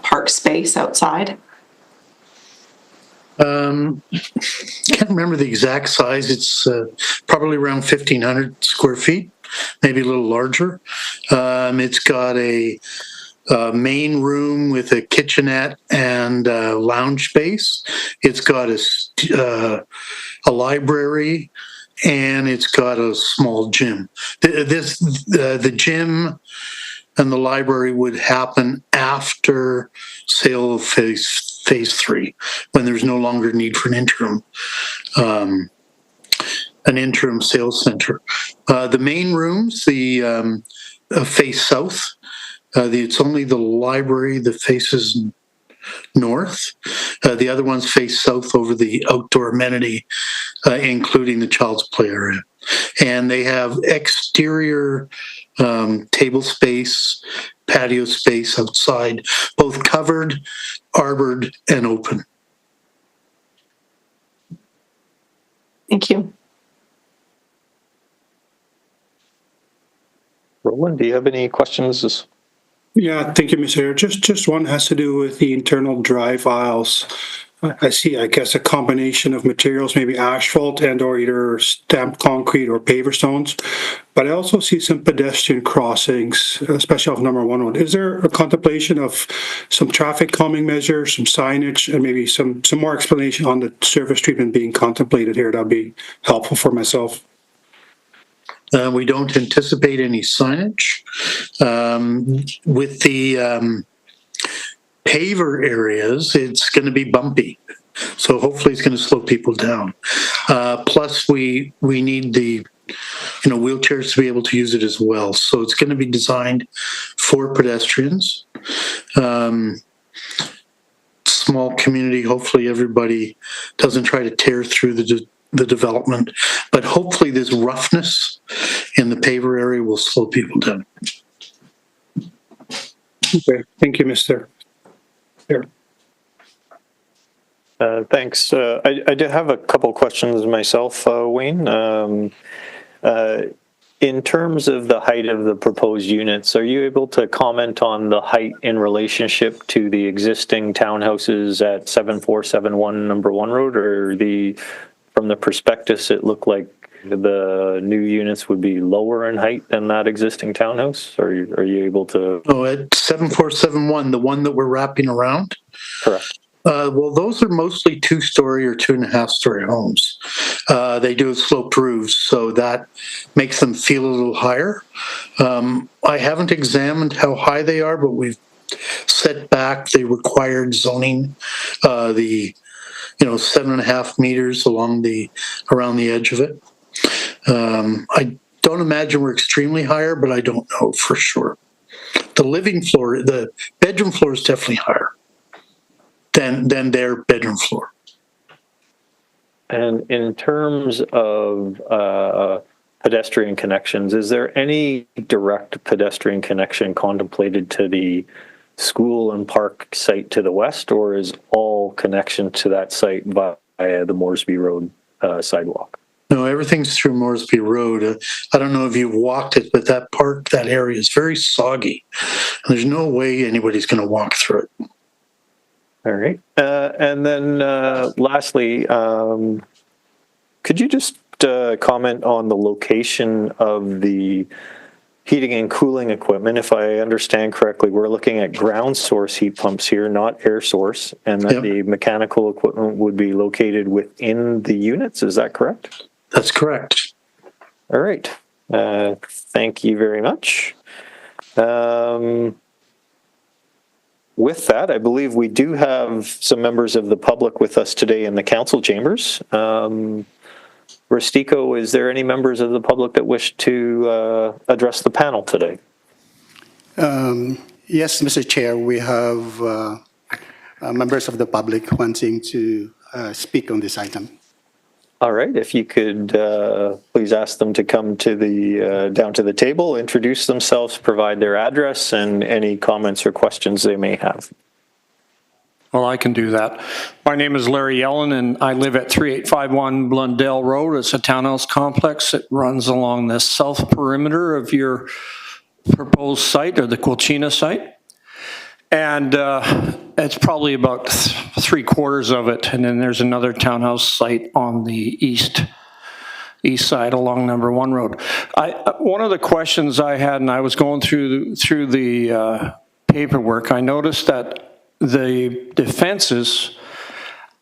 park space outside? Can't remember the exact size. It's probably around 1,500 square feet, maybe a little larger. It's got a main room with a kitchenette and lounge space. It's got a library, and it's got a small gym. The gym and the library would happen after sale of phase 3, when there's no longer need for an interim sales center. The main rooms, the face south. It's only the library that faces north. The other ones face south over the outdoor amenity, including the child's play area. And they have exterior table space, patio space outside, both covered, arbored, and open. Thank you. Roland, do you have any questions? Yeah, thank you, Mr. Chair. Just one has to do with the internal drive aisles. I see, I guess, a combination of materials, maybe asphalt and or either stamped concrete or paver stones. But I also see some pedestrian crossings, especially off number 1 road. Is there a contemplation of some traffic calming measures, some signage, and maybe some more explanation on the surface treatment being contemplated here? That'd be helpful for myself. We don't anticipate any signage. With the paver areas, it's going to be bumpy. So hopefully it's going to slow people down. Plus we need the wheelchairs to be able to use it as well. So it's going to be designed for pedestrians. Small community, hopefully everybody doesn't try to tear through the development, but hopefully this roughness in the paver area will slow people down. Okay, thank you, Mr. Chair. Thanks. I did have a couple questions myself, Wayne. In terms of the height of the proposed units, are you able to comment on the height in relationship to the existing townhouses at 7471 number 1 road, or from the prospectus it looked like the new units would be lower in height than that existing townhouse? Or are you able to? Oh, at 7471, the one that we're wrapping around? Correct. Well, those are mostly 2-story or 2.5-story homes. They do have sloped roofs, so that makes them feel a little higher. I haven't examined how high they are, but we've set back the required zoning, the 7.5 meters around the edge of it. I don't imagine we're extremely higher, but I don't know for sure. The bedroom floor is definitely higher than their bedroom floor. And in terms of pedestrian connections, is there any direct pedestrian connection contemplated to the school and park site to the west, or is all connection to that site via the Moresby Road sidewalk? No, everything's through Moresby Road. I don't know if you've walked it, but that area is very soggy. There's no way anybody's going to walk through it. All right. And then lastly, could you just comment on the location of the heating and cooling equipment? If I understand correctly, we're looking at ground source heat pumps here, not air source, and that the mechanical equipment would be located within the units. Is that correct? That's correct. All right. Thank you very much. With that, I believe we do have some members of the public with us today in the council chambers. Rustico, is there any members of the public that wish to address the panel today? Yes, Mr. Chair, we have members of the public wanting to speak on this item. All right, if you could please ask them to come to down to the table, introduce themselves, provide their address, and any comments or questions they may have. Well, I can do that. My name is Larry Yellen, and I live at 3851 Blundell Road. It's a townhouse complex. It runs along the south perimeter of your proposed site, or the Quilchena site. And it's probably about 3/4 of it, and then there's another townhouse site on the east side along number 1 road. One of the questions I had, and I was going through the paperwork, I noticed that the fences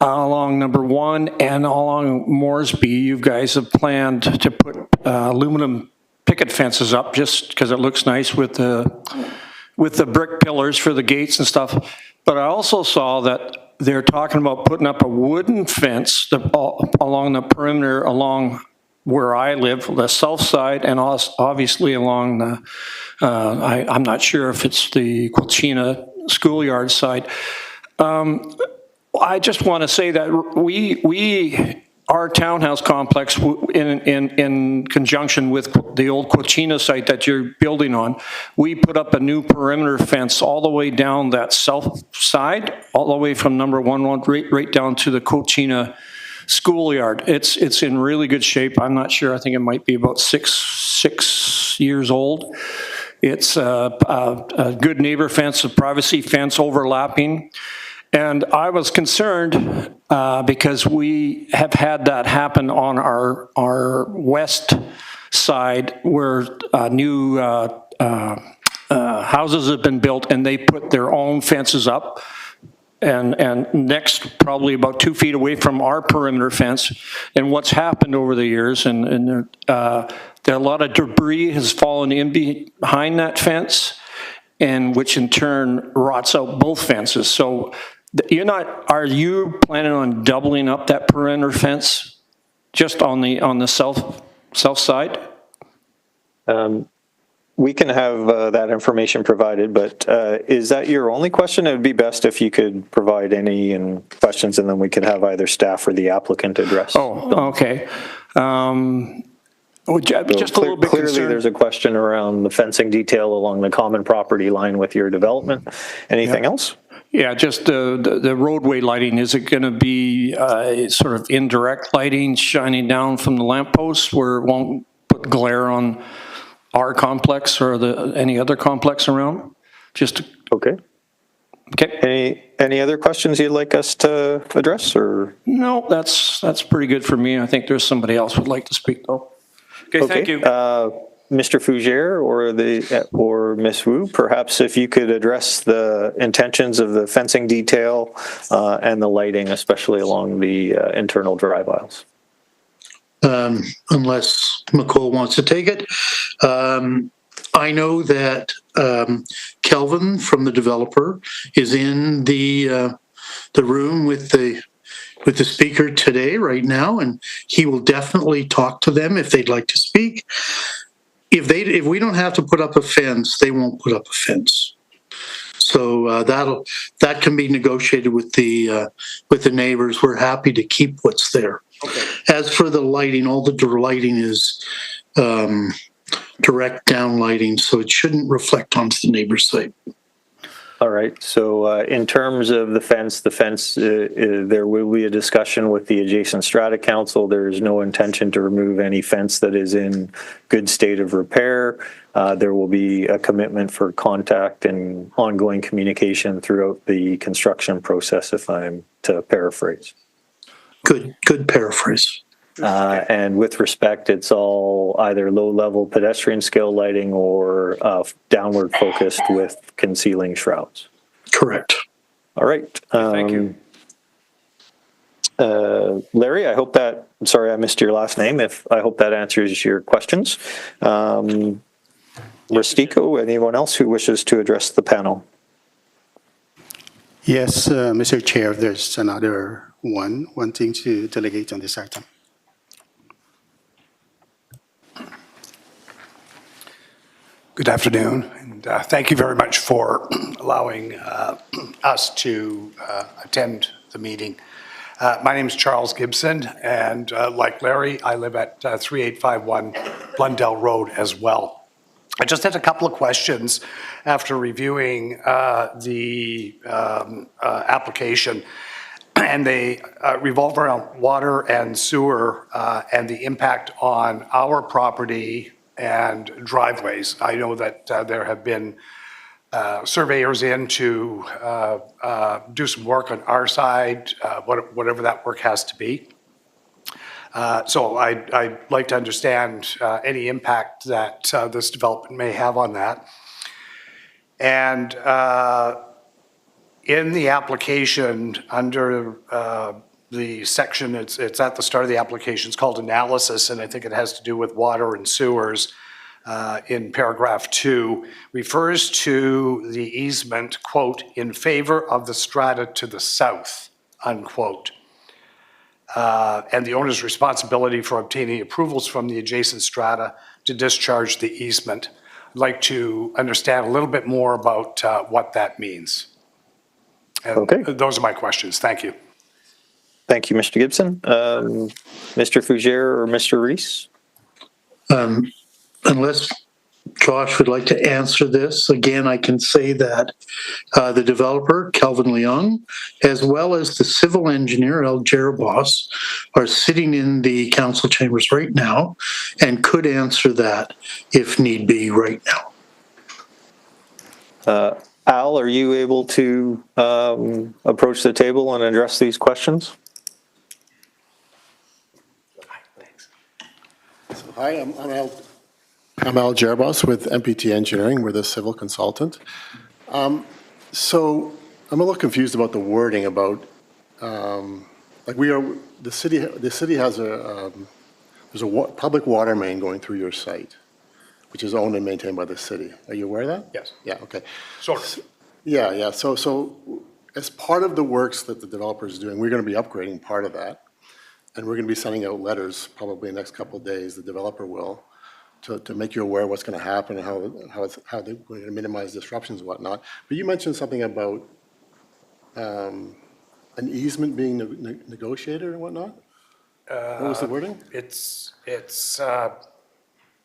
along number 1 and along Moresby, you guys have planned to put aluminum picket fences up just because it looks nice with the brick pillars for the gates and stuff. But I also saw that they're talking about putting up a wooden fence along the perimeter along where I live, the south side, and obviously along the, I'm not sure if it's the Quilchena schoolyard side. I just want to say that our townhouse complex, in conjunction with the old Quilchena site that you're building on, we put up a new perimeter fence all the way down that south side, all the way from number 1 right down to the Quilchena schoolyard. It's in really good shape. I'm not sure. I think it might be about six years old. It's a good neighbor fence, a privacy fence overlapping. And I was concerned because we have had that happen on our west side where new houses have been built and they put their own fences up. And next, probably about 2 feet away from our perimeter fence. And what's happened over the years, and there a lot of debris has fallen in behind that fence, and which in turn rots out both fences. So are you planning on doubling up that perimeter fence just on the south side? We can have that information provided, but is that your only question? It would be best if you could provide any questions, and then we could have either staff or the applicant address. Oh, okay. Just a little bit clearly, concerned. there's a question around the fencing detail along the common property line with your development. Anything else? Yeah, just the roadway lighting. Is it going to be sort of indirect lighting shining down from the lampposts where it won't put glare on our complex or any other complex around? Okay. Any other questions you'd like us to address, or? No, that's pretty good for me. I think there's somebody else would like to speak though. Okay, thank you. Mr. Fougere or Ms. Wu, perhaps if you could address the intentions of the fencing detail and the lighting, especially along the internal drive aisles. Unless McCall wants to take it. I know that Kelvin from the developer is in the room with the speaker today, right now, and he will definitely talk to them if they'd like to speak. If we don't have to put up a fence, they won't put up a fence. So that can be negotiated with the neighbors. We're happy to keep what's there. Okay. As for the lighting, all the lighting is direct down lighting, so it shouldn't reflect onto the neighbor's site. All right. So in terms of the fence, there will be a discussion with the adjacent strata council. There is no intention to remove any fence that is in good state of repair. There will be a commitment for contact and ongoing communication throughout the construction process, if I'm to paraphrase. Good paraphrase. And with respect, it's all either low-level pedestrian scale lighting or downward focused with concealing shrouds. Correct. All right. Thank you. Larry, I'm sorry I missed your last name. I hope that answers your questions. Rustico, anyone else who wishes to address the panel? Yes, Mr. Chair, there's another one wanting to delegate on this item. Good afternoon, and thank you very much for allowing us to attend the meeting. My name is Charles Gibson, and like Larry, I live at 3851 Blundell Road as well. I just had a couple of questions after reviewing the application, and they revolve around water and sewer and the impact on our property and driveways. I know that there have been surveyors in to do some work on our side, whatever that work has to be. So I'd like to understand any impact that this development may have on that. And in the application, under the section, it's at the start of the application, it's called analysis, and I think it has to do with water and sewers. In paragraph 2, refers to the easement, quote, in favor of the strata to the south, unquote. And the owner's responsibility for obtaining approvals from the adjacent strata to discharge the easement. I'd like to understand a little bit more about what that means. And okay. Those are my questions. Thank you. Thank you, Mr. Gibson. Mr. Fougere or Mr. Rees? Unless Josh would like to answer this, again, I can say that the developer, Kelvin Leung, as well as the civil engineer, El Jerabos, are sitting in the council chambers right now and could answer that if need be right now. Al, are you able to approach the table and address these questions? Hi, I'm Al Jarabos with MPT Engineering. We're the civil consultant. So I'm a little confused about the wording about, the city has there's a public water main going through your site, which is owned and maintained by the city. Are you aware of that? Yes. Yeah, okay. Sort of. Yeah. So as part of the works that the developer is doing, we're going to be upgrading part of that. And we're going to be sending out letters probably in the next couple of days, the developer will, to make you aware of what's going to happen and how they're going to minimize disruptions and whatnot. But you mentioned something about an easement being negotiated and whatnot? What was the wording? It's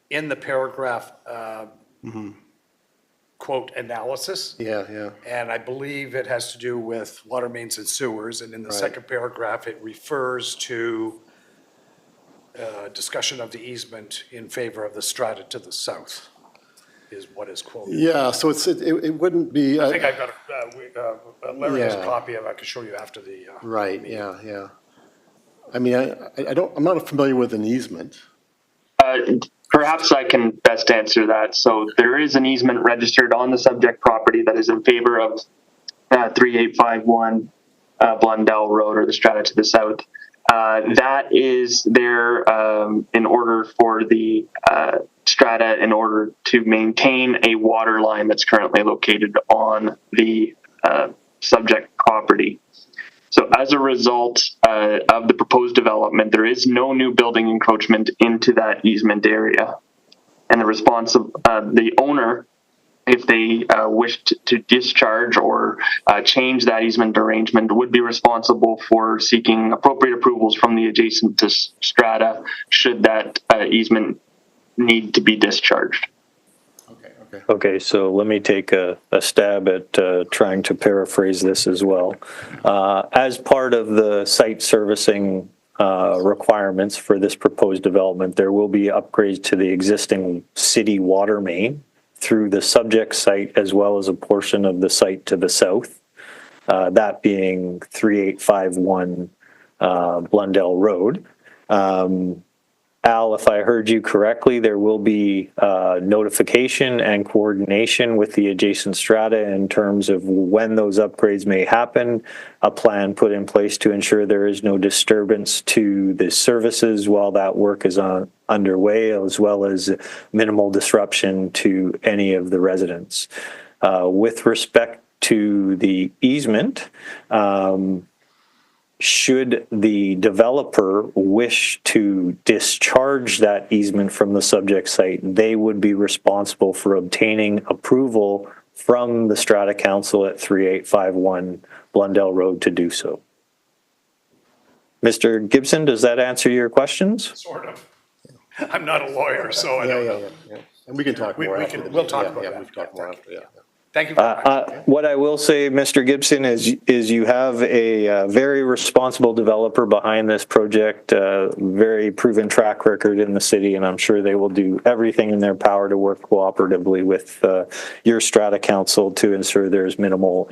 in the paragraph, quote, analysis. Yeah. And I believe it has to do with water mains and sewers. And in the Right. second paragraph, it refers to discussion of the easement in favor of the strata to the south, is what is quoted. Yeah, so it wouldn't be. I think I've got Larry has a Yeah. copy of it. I can show you after the. Right, yeah. I mean, I'm not familiar with an easement. Perhaps I can best answer that. So there is an easement registered on the subject property that is in favor of 3851 Blundell Road, or the strata to the south. That is there in order for the strata, in order to maintain a water line that's currently located on the subject property. So as a result of the proposed development, there is no new building encroachment into that easement area. And the response of the owner, if they wished to discharge or change that easement arrangement, would be responsible for seeking appropriate approvals from the adjacent strata should that easement need to be discharged. Okay, so let me take a stab at trying to paraphrase this as well. As part of the site servicing requirements for this proposed development, there will be upgrades to the existing city water main through the subject site as well as a portion of the site to the south, that being 3851 Blundell Road. Al, if I heard you correctly, there will be notification and coordination with the adjacent strata in terms of when those upgrades may happen, a plan put in place to ensure there is no disturbance to the services while that work is underway, as well as minimal disruption to any of the residents. With respect to the easement, should the developer wish to discharge that easement from the subject site, they would be responsible for obtaining approval from the Strata Council at 3851 Blundell Road to do so. Mr. Gibson, does that answer your questions? Sort of. I'm not a lawyer, so I don't know. Yeah. And we can talk more after. We'll talk about that. Yeah, we can talk more after, yeah. Thank you very much. What I will say, Mr. Gibson, is you have a very responsible developer behind this project, very proven track record in the city, and I'm sure they will do everything in their power to work cooperatively with your Strata Council to ensure there's minimal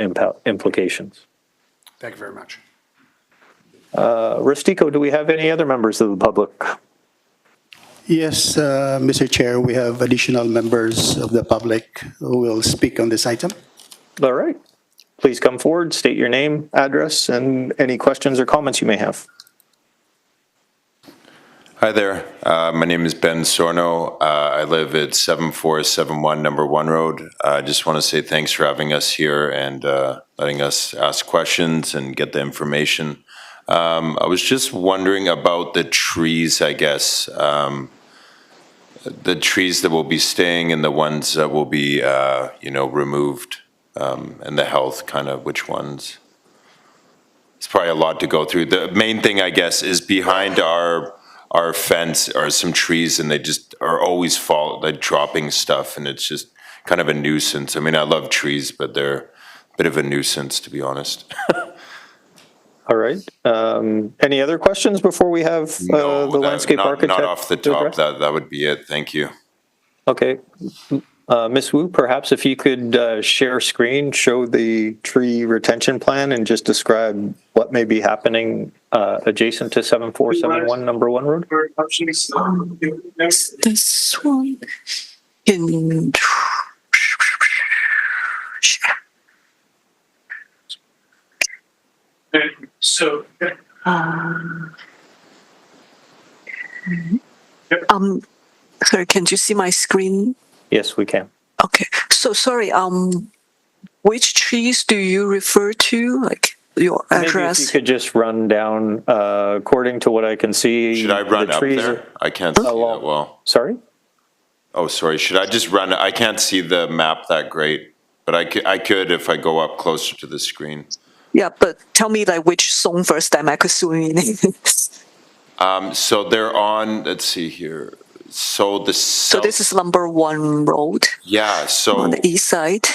implications. Thank you very much. Rustico, do we have any other members of the public? Yes, Mr. Chair, we have additional members of the public who will speak on this item. All right. Please come forward, state your name, address, and any questions or comments you may have. Hi there. My name is Ben Sorno. I live at 7471 Number 1 Road. I just want to say thanks for having us here and letting us ask questions and get the information. I was just wondering about the trees, I guess. The trees that will be staying and the ones that will be, removed, and the health, kind of which ones. It's probably a lot to go through. The main thing, I guess, is behind our fence are some trees, and they just are always dropping stuff, and it's just kind of a nuisance. I mean, I love trees, but they're a bit of a nuisance, to be honest. All right. Any other questions before we have the landscape architect? Not off the top. That would be it. Thank you. Okay. Ms. Wu, perhaps if you could share screen, show the tree retention plan, and just describe what may be happening adjacent to 7471 Number 1 Road? This one in. So, Sorry, can you see my screen? Yes, we can. Okay. So sorry. Which trees do you refer to? Like your Maybe if address? you could just run down, according to what I can see. Should I run the up trees there? I can't see that well. Sorry? Oh, sorry. Should I just run? I can't see the map that great, but I could if I go up closer to the screen. Yeah, but tell me like which song first time I could zoom in. So they're on, let's see here. So the So this is number 1 road yeah, so on the east side.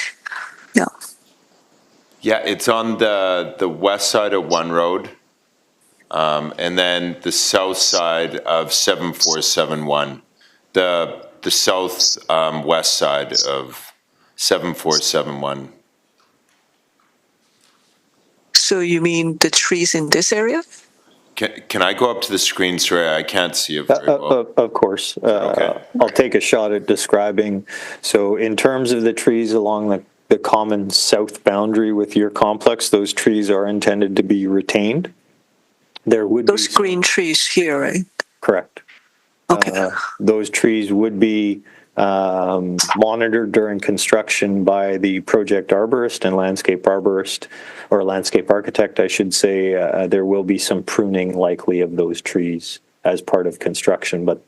Yeah. yeah, it's on the west side of 1 Road, and then the south side of 7471. The south west side of 7471. So you mean the trees in this area? Can I go up to the screen? Sorry, I can't see it very well. Of course. Okay. I'll take a shot at describing. So in terms of the trees along the common south boundary with your complex, those trees are intended to be retained. There would Those be green trees here, right? correct. Okay. Those trees would be monitored during construction by the project arborist and landscape arborist, or landscape architect, I should say. There will be some pruning likely of those trees as part of construction, but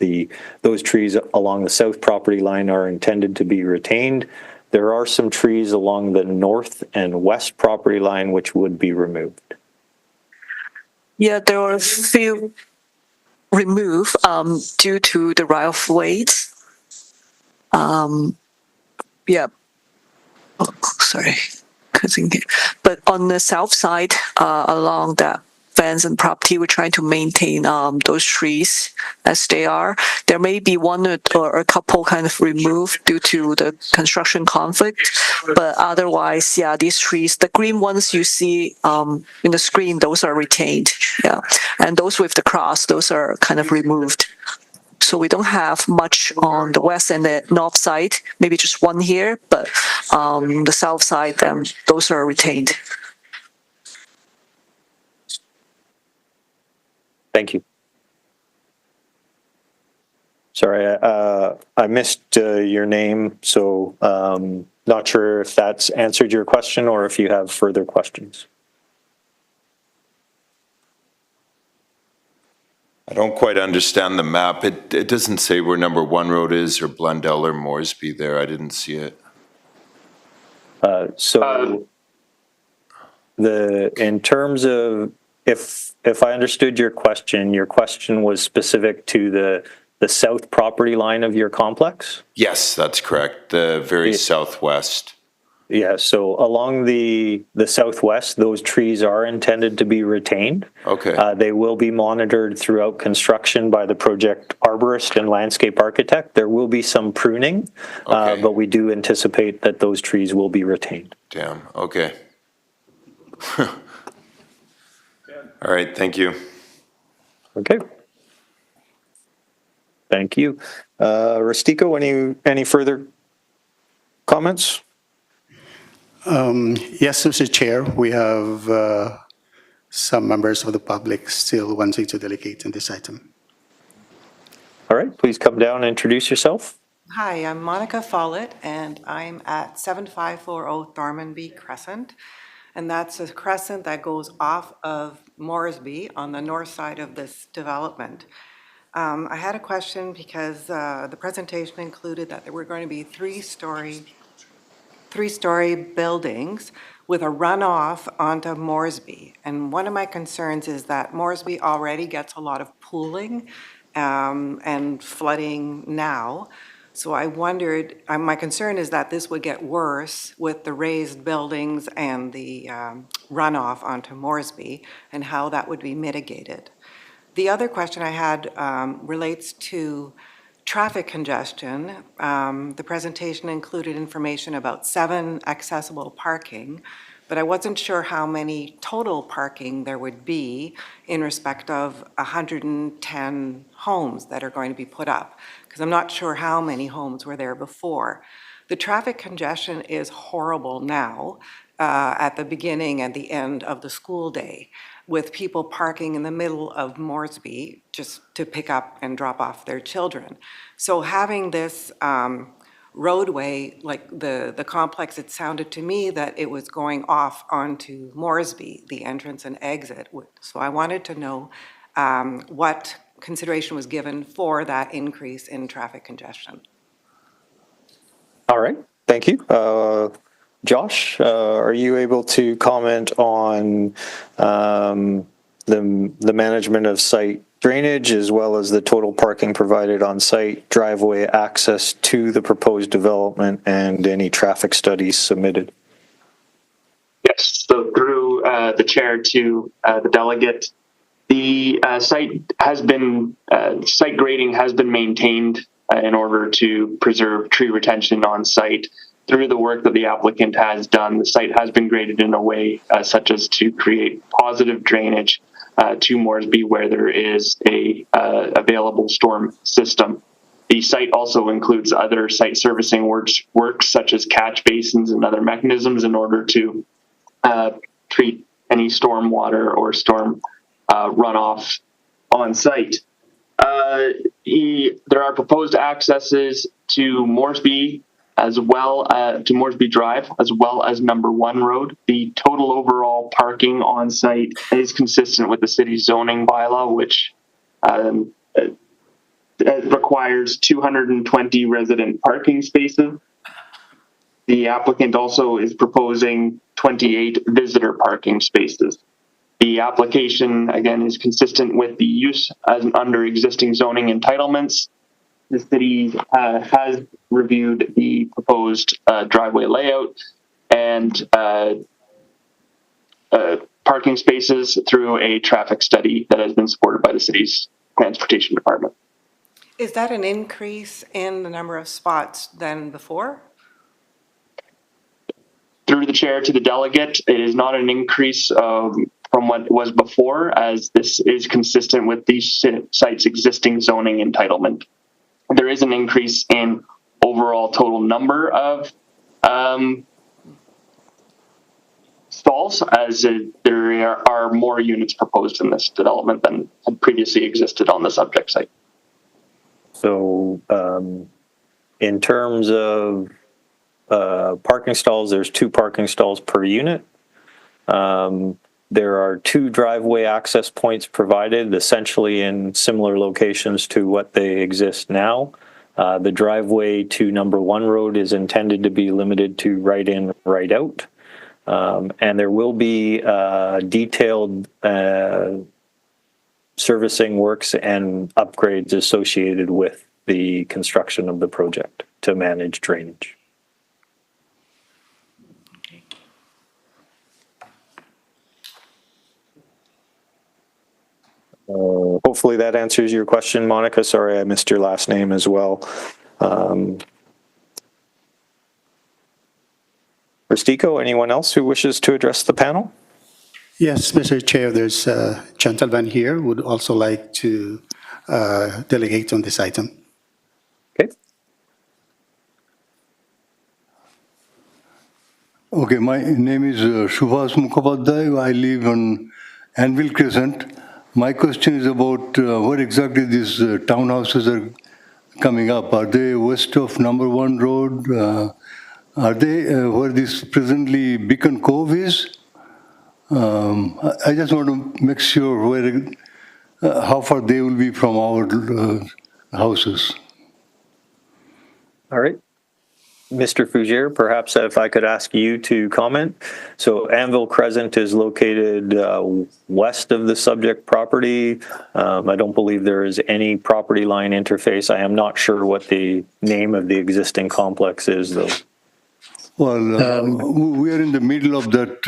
those trees along the south property line are intended to be retained. There are some trees along the north and west property line which would be removed. Yeah, there are a few removed due to the right of ways. Yeah. Oh, sorry. But on the south side, along that fence and property, we're trying to maintain those trees as they are. There may be one or a couple kind of removed due to the construction conflict, but otherwise, yeah, these trees, the green ones you see in the screen, those are retained. Yeah, and those with the cross, those are kind of removed. So we don't have much on the west and the north side, maybe just one here, but the south side, those are retained. Thank you. Sorry, I missed your name, so not sure if that's answered your question or if you have further questions. I don't quite understand the map. It doesn't say where number 1 Road is or Blundell or Moresby there. I didn't see it. In terms of, if I understood your question was specific to the south property line of your complex? Yes, that's correct. The very southwest. Yeah, so along the southwest, those trees are intended to be retained. Okay. They will be monitored throughout construction by the project arborist and landscape architect. There will be some pruning, Okay. but we do anticipate that those trees will be retained. Damn, okay. All right, thank you. Okay. Thank you. Rustico, any further comments? Yes, Mr. Chair, we have some members of the public still wanting to delegate on this item. All right, please come down and introduce yourself. Hi, I'm Monica Follett, and I'm at 7540 Thormanby Crescent. And that's a crescent that goes off of Moresby on the north side of this development. I had a question because the presentation included that there were going to be three-story buildings with a runoff onto Moresby. And one of my concerns is that Moresby already gets a lot of pooling and flooding now. So I wondered, my concern is that this would get worse with the raised buildings and the runoff onto Moresby and how that would be mitigated. The other question I had relates to traffic congestion. The presentation included information about 7 accessible parking, but I wasn't sure how many total parking there would be in respect of 110 homes that are going to be put up, because I'm not sure how many homes were there before. The traffic congestion is horrible now at the beginning and the end of the school day, with people parking in the middle of Moresby just to pick up and drop off their children. So having this roadway, like the complex, it sounded to me that it was going off onto Moresby, the entrance and exit. So I wanted to know what consideration was given for that increase in traffic congestion. All right, thank you. Josh, are you able to comment on the management of site drainage as well as the total parking provided on site, driveway access to the proposed development, and any traffic studies submitted? Yes, so through the chair to the delegate, the site grading has been maintained in order to preserve tree retention on site. Through the work that the applicant has done, the site has been graded in a way such as to create positive drainage to Moresby where there is a available storm system. The site also includes other site servicing works such as catch basins and other mechanisms in order to treat any storm water or storm runoff on site. There are proposed accesses to Moresby as well to Moresby Drive, as well as number 1 road. The total overall parking on site is consistent with the city's zoning bylaw, which requires 220 resident parking spaces. The applicant also is proposing 28 visitor parking spaces. The application, again, is consistent with the use under existing zoning entitlements. The city has reviewed the proposed driveway layout and parking spaces through a traffic study that has been supported by the city's transportation department. Is that an increase in the number of spots than before? Through the chair to the delegate, it is not an increase from what was before, as this is consistent with the site's existing zoning entitlement. There is an increase in overall total number of stalls, as there are more units proposed in this development than had previously existed on the subject site. So in terms of parking stalls, there's 2 parking stalls per unit. There are 2 driveway access points provided, essentially in similar locations to what they exist now. The driveway to number 1 road is intended to be limited to right in, right out. And there will be detailed servicing works and upgrades associated with the construction of the project to manage drainage. Hopefully that answers your question, Monica. Sorry, I missed your last name as well. Ristico, anyone else who wishes to address the panel? Yes, Mr. Chair, there's a gentleman here who would also like to delegate on this item. Okay. Okay, my name is Subhas Mukhopadhyay. I live on Anvil Crescent. My question is about where exactly these townhouses are coming up. Are they west of number 1 road? Are they where this presently Beacon Cove is? I just want to make sure where, how far they will be from our houses. All right. Mr. Fougere, perhaps if I could ask you to comment. So Anvil Crescent is located west of the subject property. I don't believe there is any property line interface. I am not sure what the name of the existing complex is, though. Well, we are in the middle of that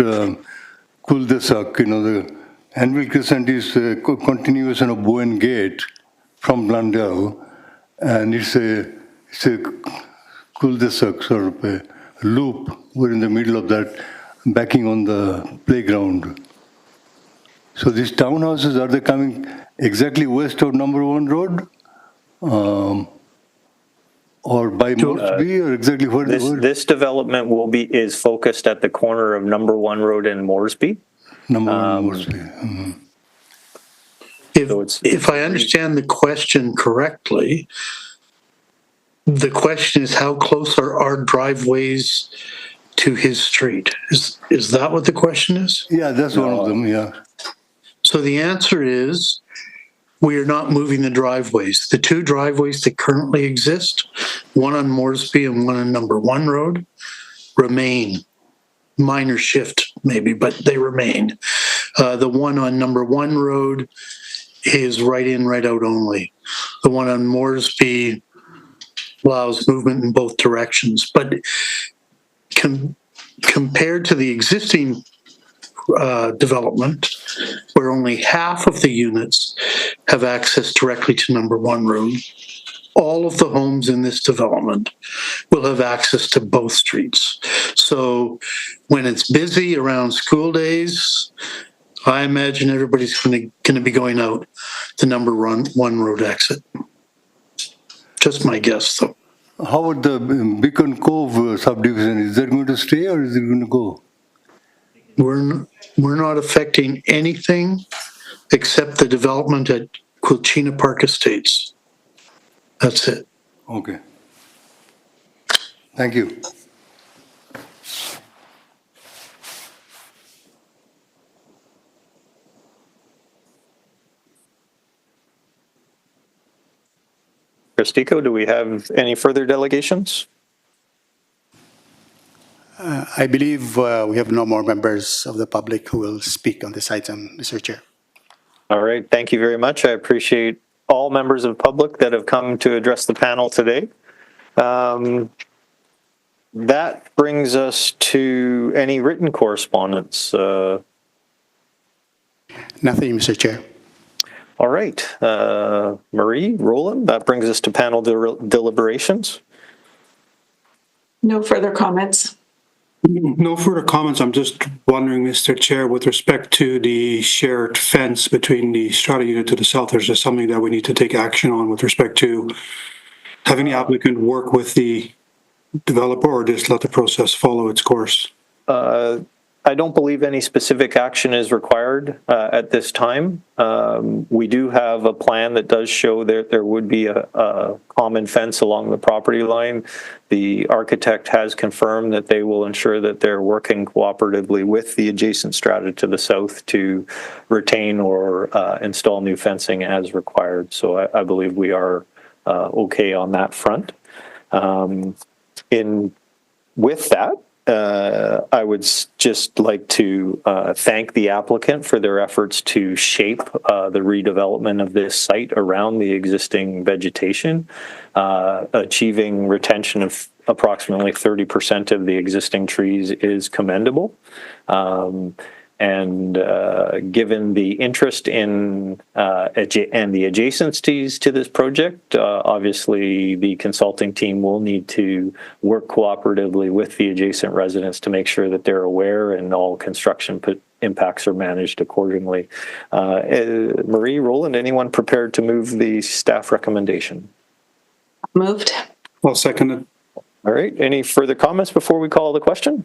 cul-de-sac. The Anvil Crescent is a continuation of Bowen Gate from Blundell. and it's a cul-de-sac sort of a loop. We're in the middle of that, backing on the playground. So these townhouses, are they coming exactly west of number 1 road? Or by Moresby, or exactly where they were? This development is focused at the corner of number 1 road and Moresby. Number 1 Moresby. If I understand the question correctly, the question is how close are our driveways to his street? Is that what the question is? Yeah, that's one of them, yeah. So the answer is we are not moving the driveways. The 2 driveways that currently exist, one on Moresby and one on number 1 road, remain. Minor shift maybe, but they remain. The one on number 1 road is right in, right out only. The one on Moresby allows movement in both directions. But compared to the existing development, where only half of the units have access directly to number 1 road, all of the homes in this development will have access to both streets. So when it's busy around school days, I imagine everybody's going to be going out the number 1 road exit. Just my guess, though. How about the Beacon Cove subdivision? Is that going to stay or is it going to go? We're not affecting anything except the development at Quilchena Park Estates. That's it. Okay. Thank you. Christico, do we have any further delegations? I believe we have no more members of the public who will speak on this item, Mr. Chair. All right, thank you very much. I appreciate all members of the public that have come to address the panel today. That brings us to any written correspondence. Nothing, Mr. Chair. All right, Marie, Roland, that brings us to panel deliberations. No further comments. No further comments. I'm just wondering, Mr. Chair, with respect to the shared fence between the strata unit to the south, is there something that we need to take action on with respect to having the applicant work with the developer, or just let the process follow its course? I don't believe any specific action is required at this time. We do have a plan that does show that there would be a common fence along the property line. The architect has confirmed that they will ensure that they're working cooperatively with the adjacent strata to the south to retain or install new fencing as required. So I believe we are okay on that front. With that, I would just like to thank the applicant for their efforts to shape the redevelopment of this site around the existing vegetation. Achieving retention of approximately 30% of the existing trees is commendable. And given the interest in and the adjacencies to this project, obviously the consulting team will need to work cooperatively with the adjacent residents to make sure that they're aware and all construction impacts are managed accordingly. Marie, Roland, anyone prepared to move the staff recommendation? Moved. I'll second it. All right. Any further comments before we call the question?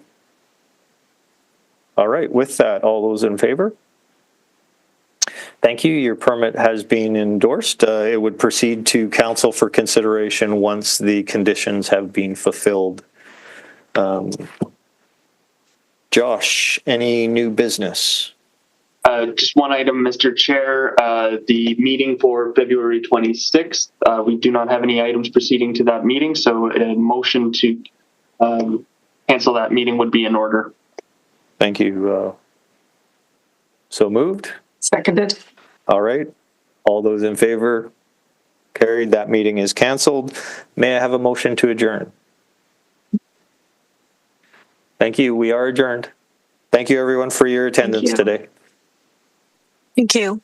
All right, with that, all those in favor? Thank you. Your permit has been endorsed. It would proceed to council for consideration once the conditions have been fulfilled. Josh, any new business? Just one item, Mr. Chair. The meeting for February 26th, we do not have any items proceeding to that meeting, so a motion to cancel that meeting would be in order. Thank you. So moved? Seconded. All right. All those in favor? Carried. That meeting is canceled. May I have a motion to adjourn? Thank you. We are adjourned. Thank you, everyone, for your attendance today. Thank you.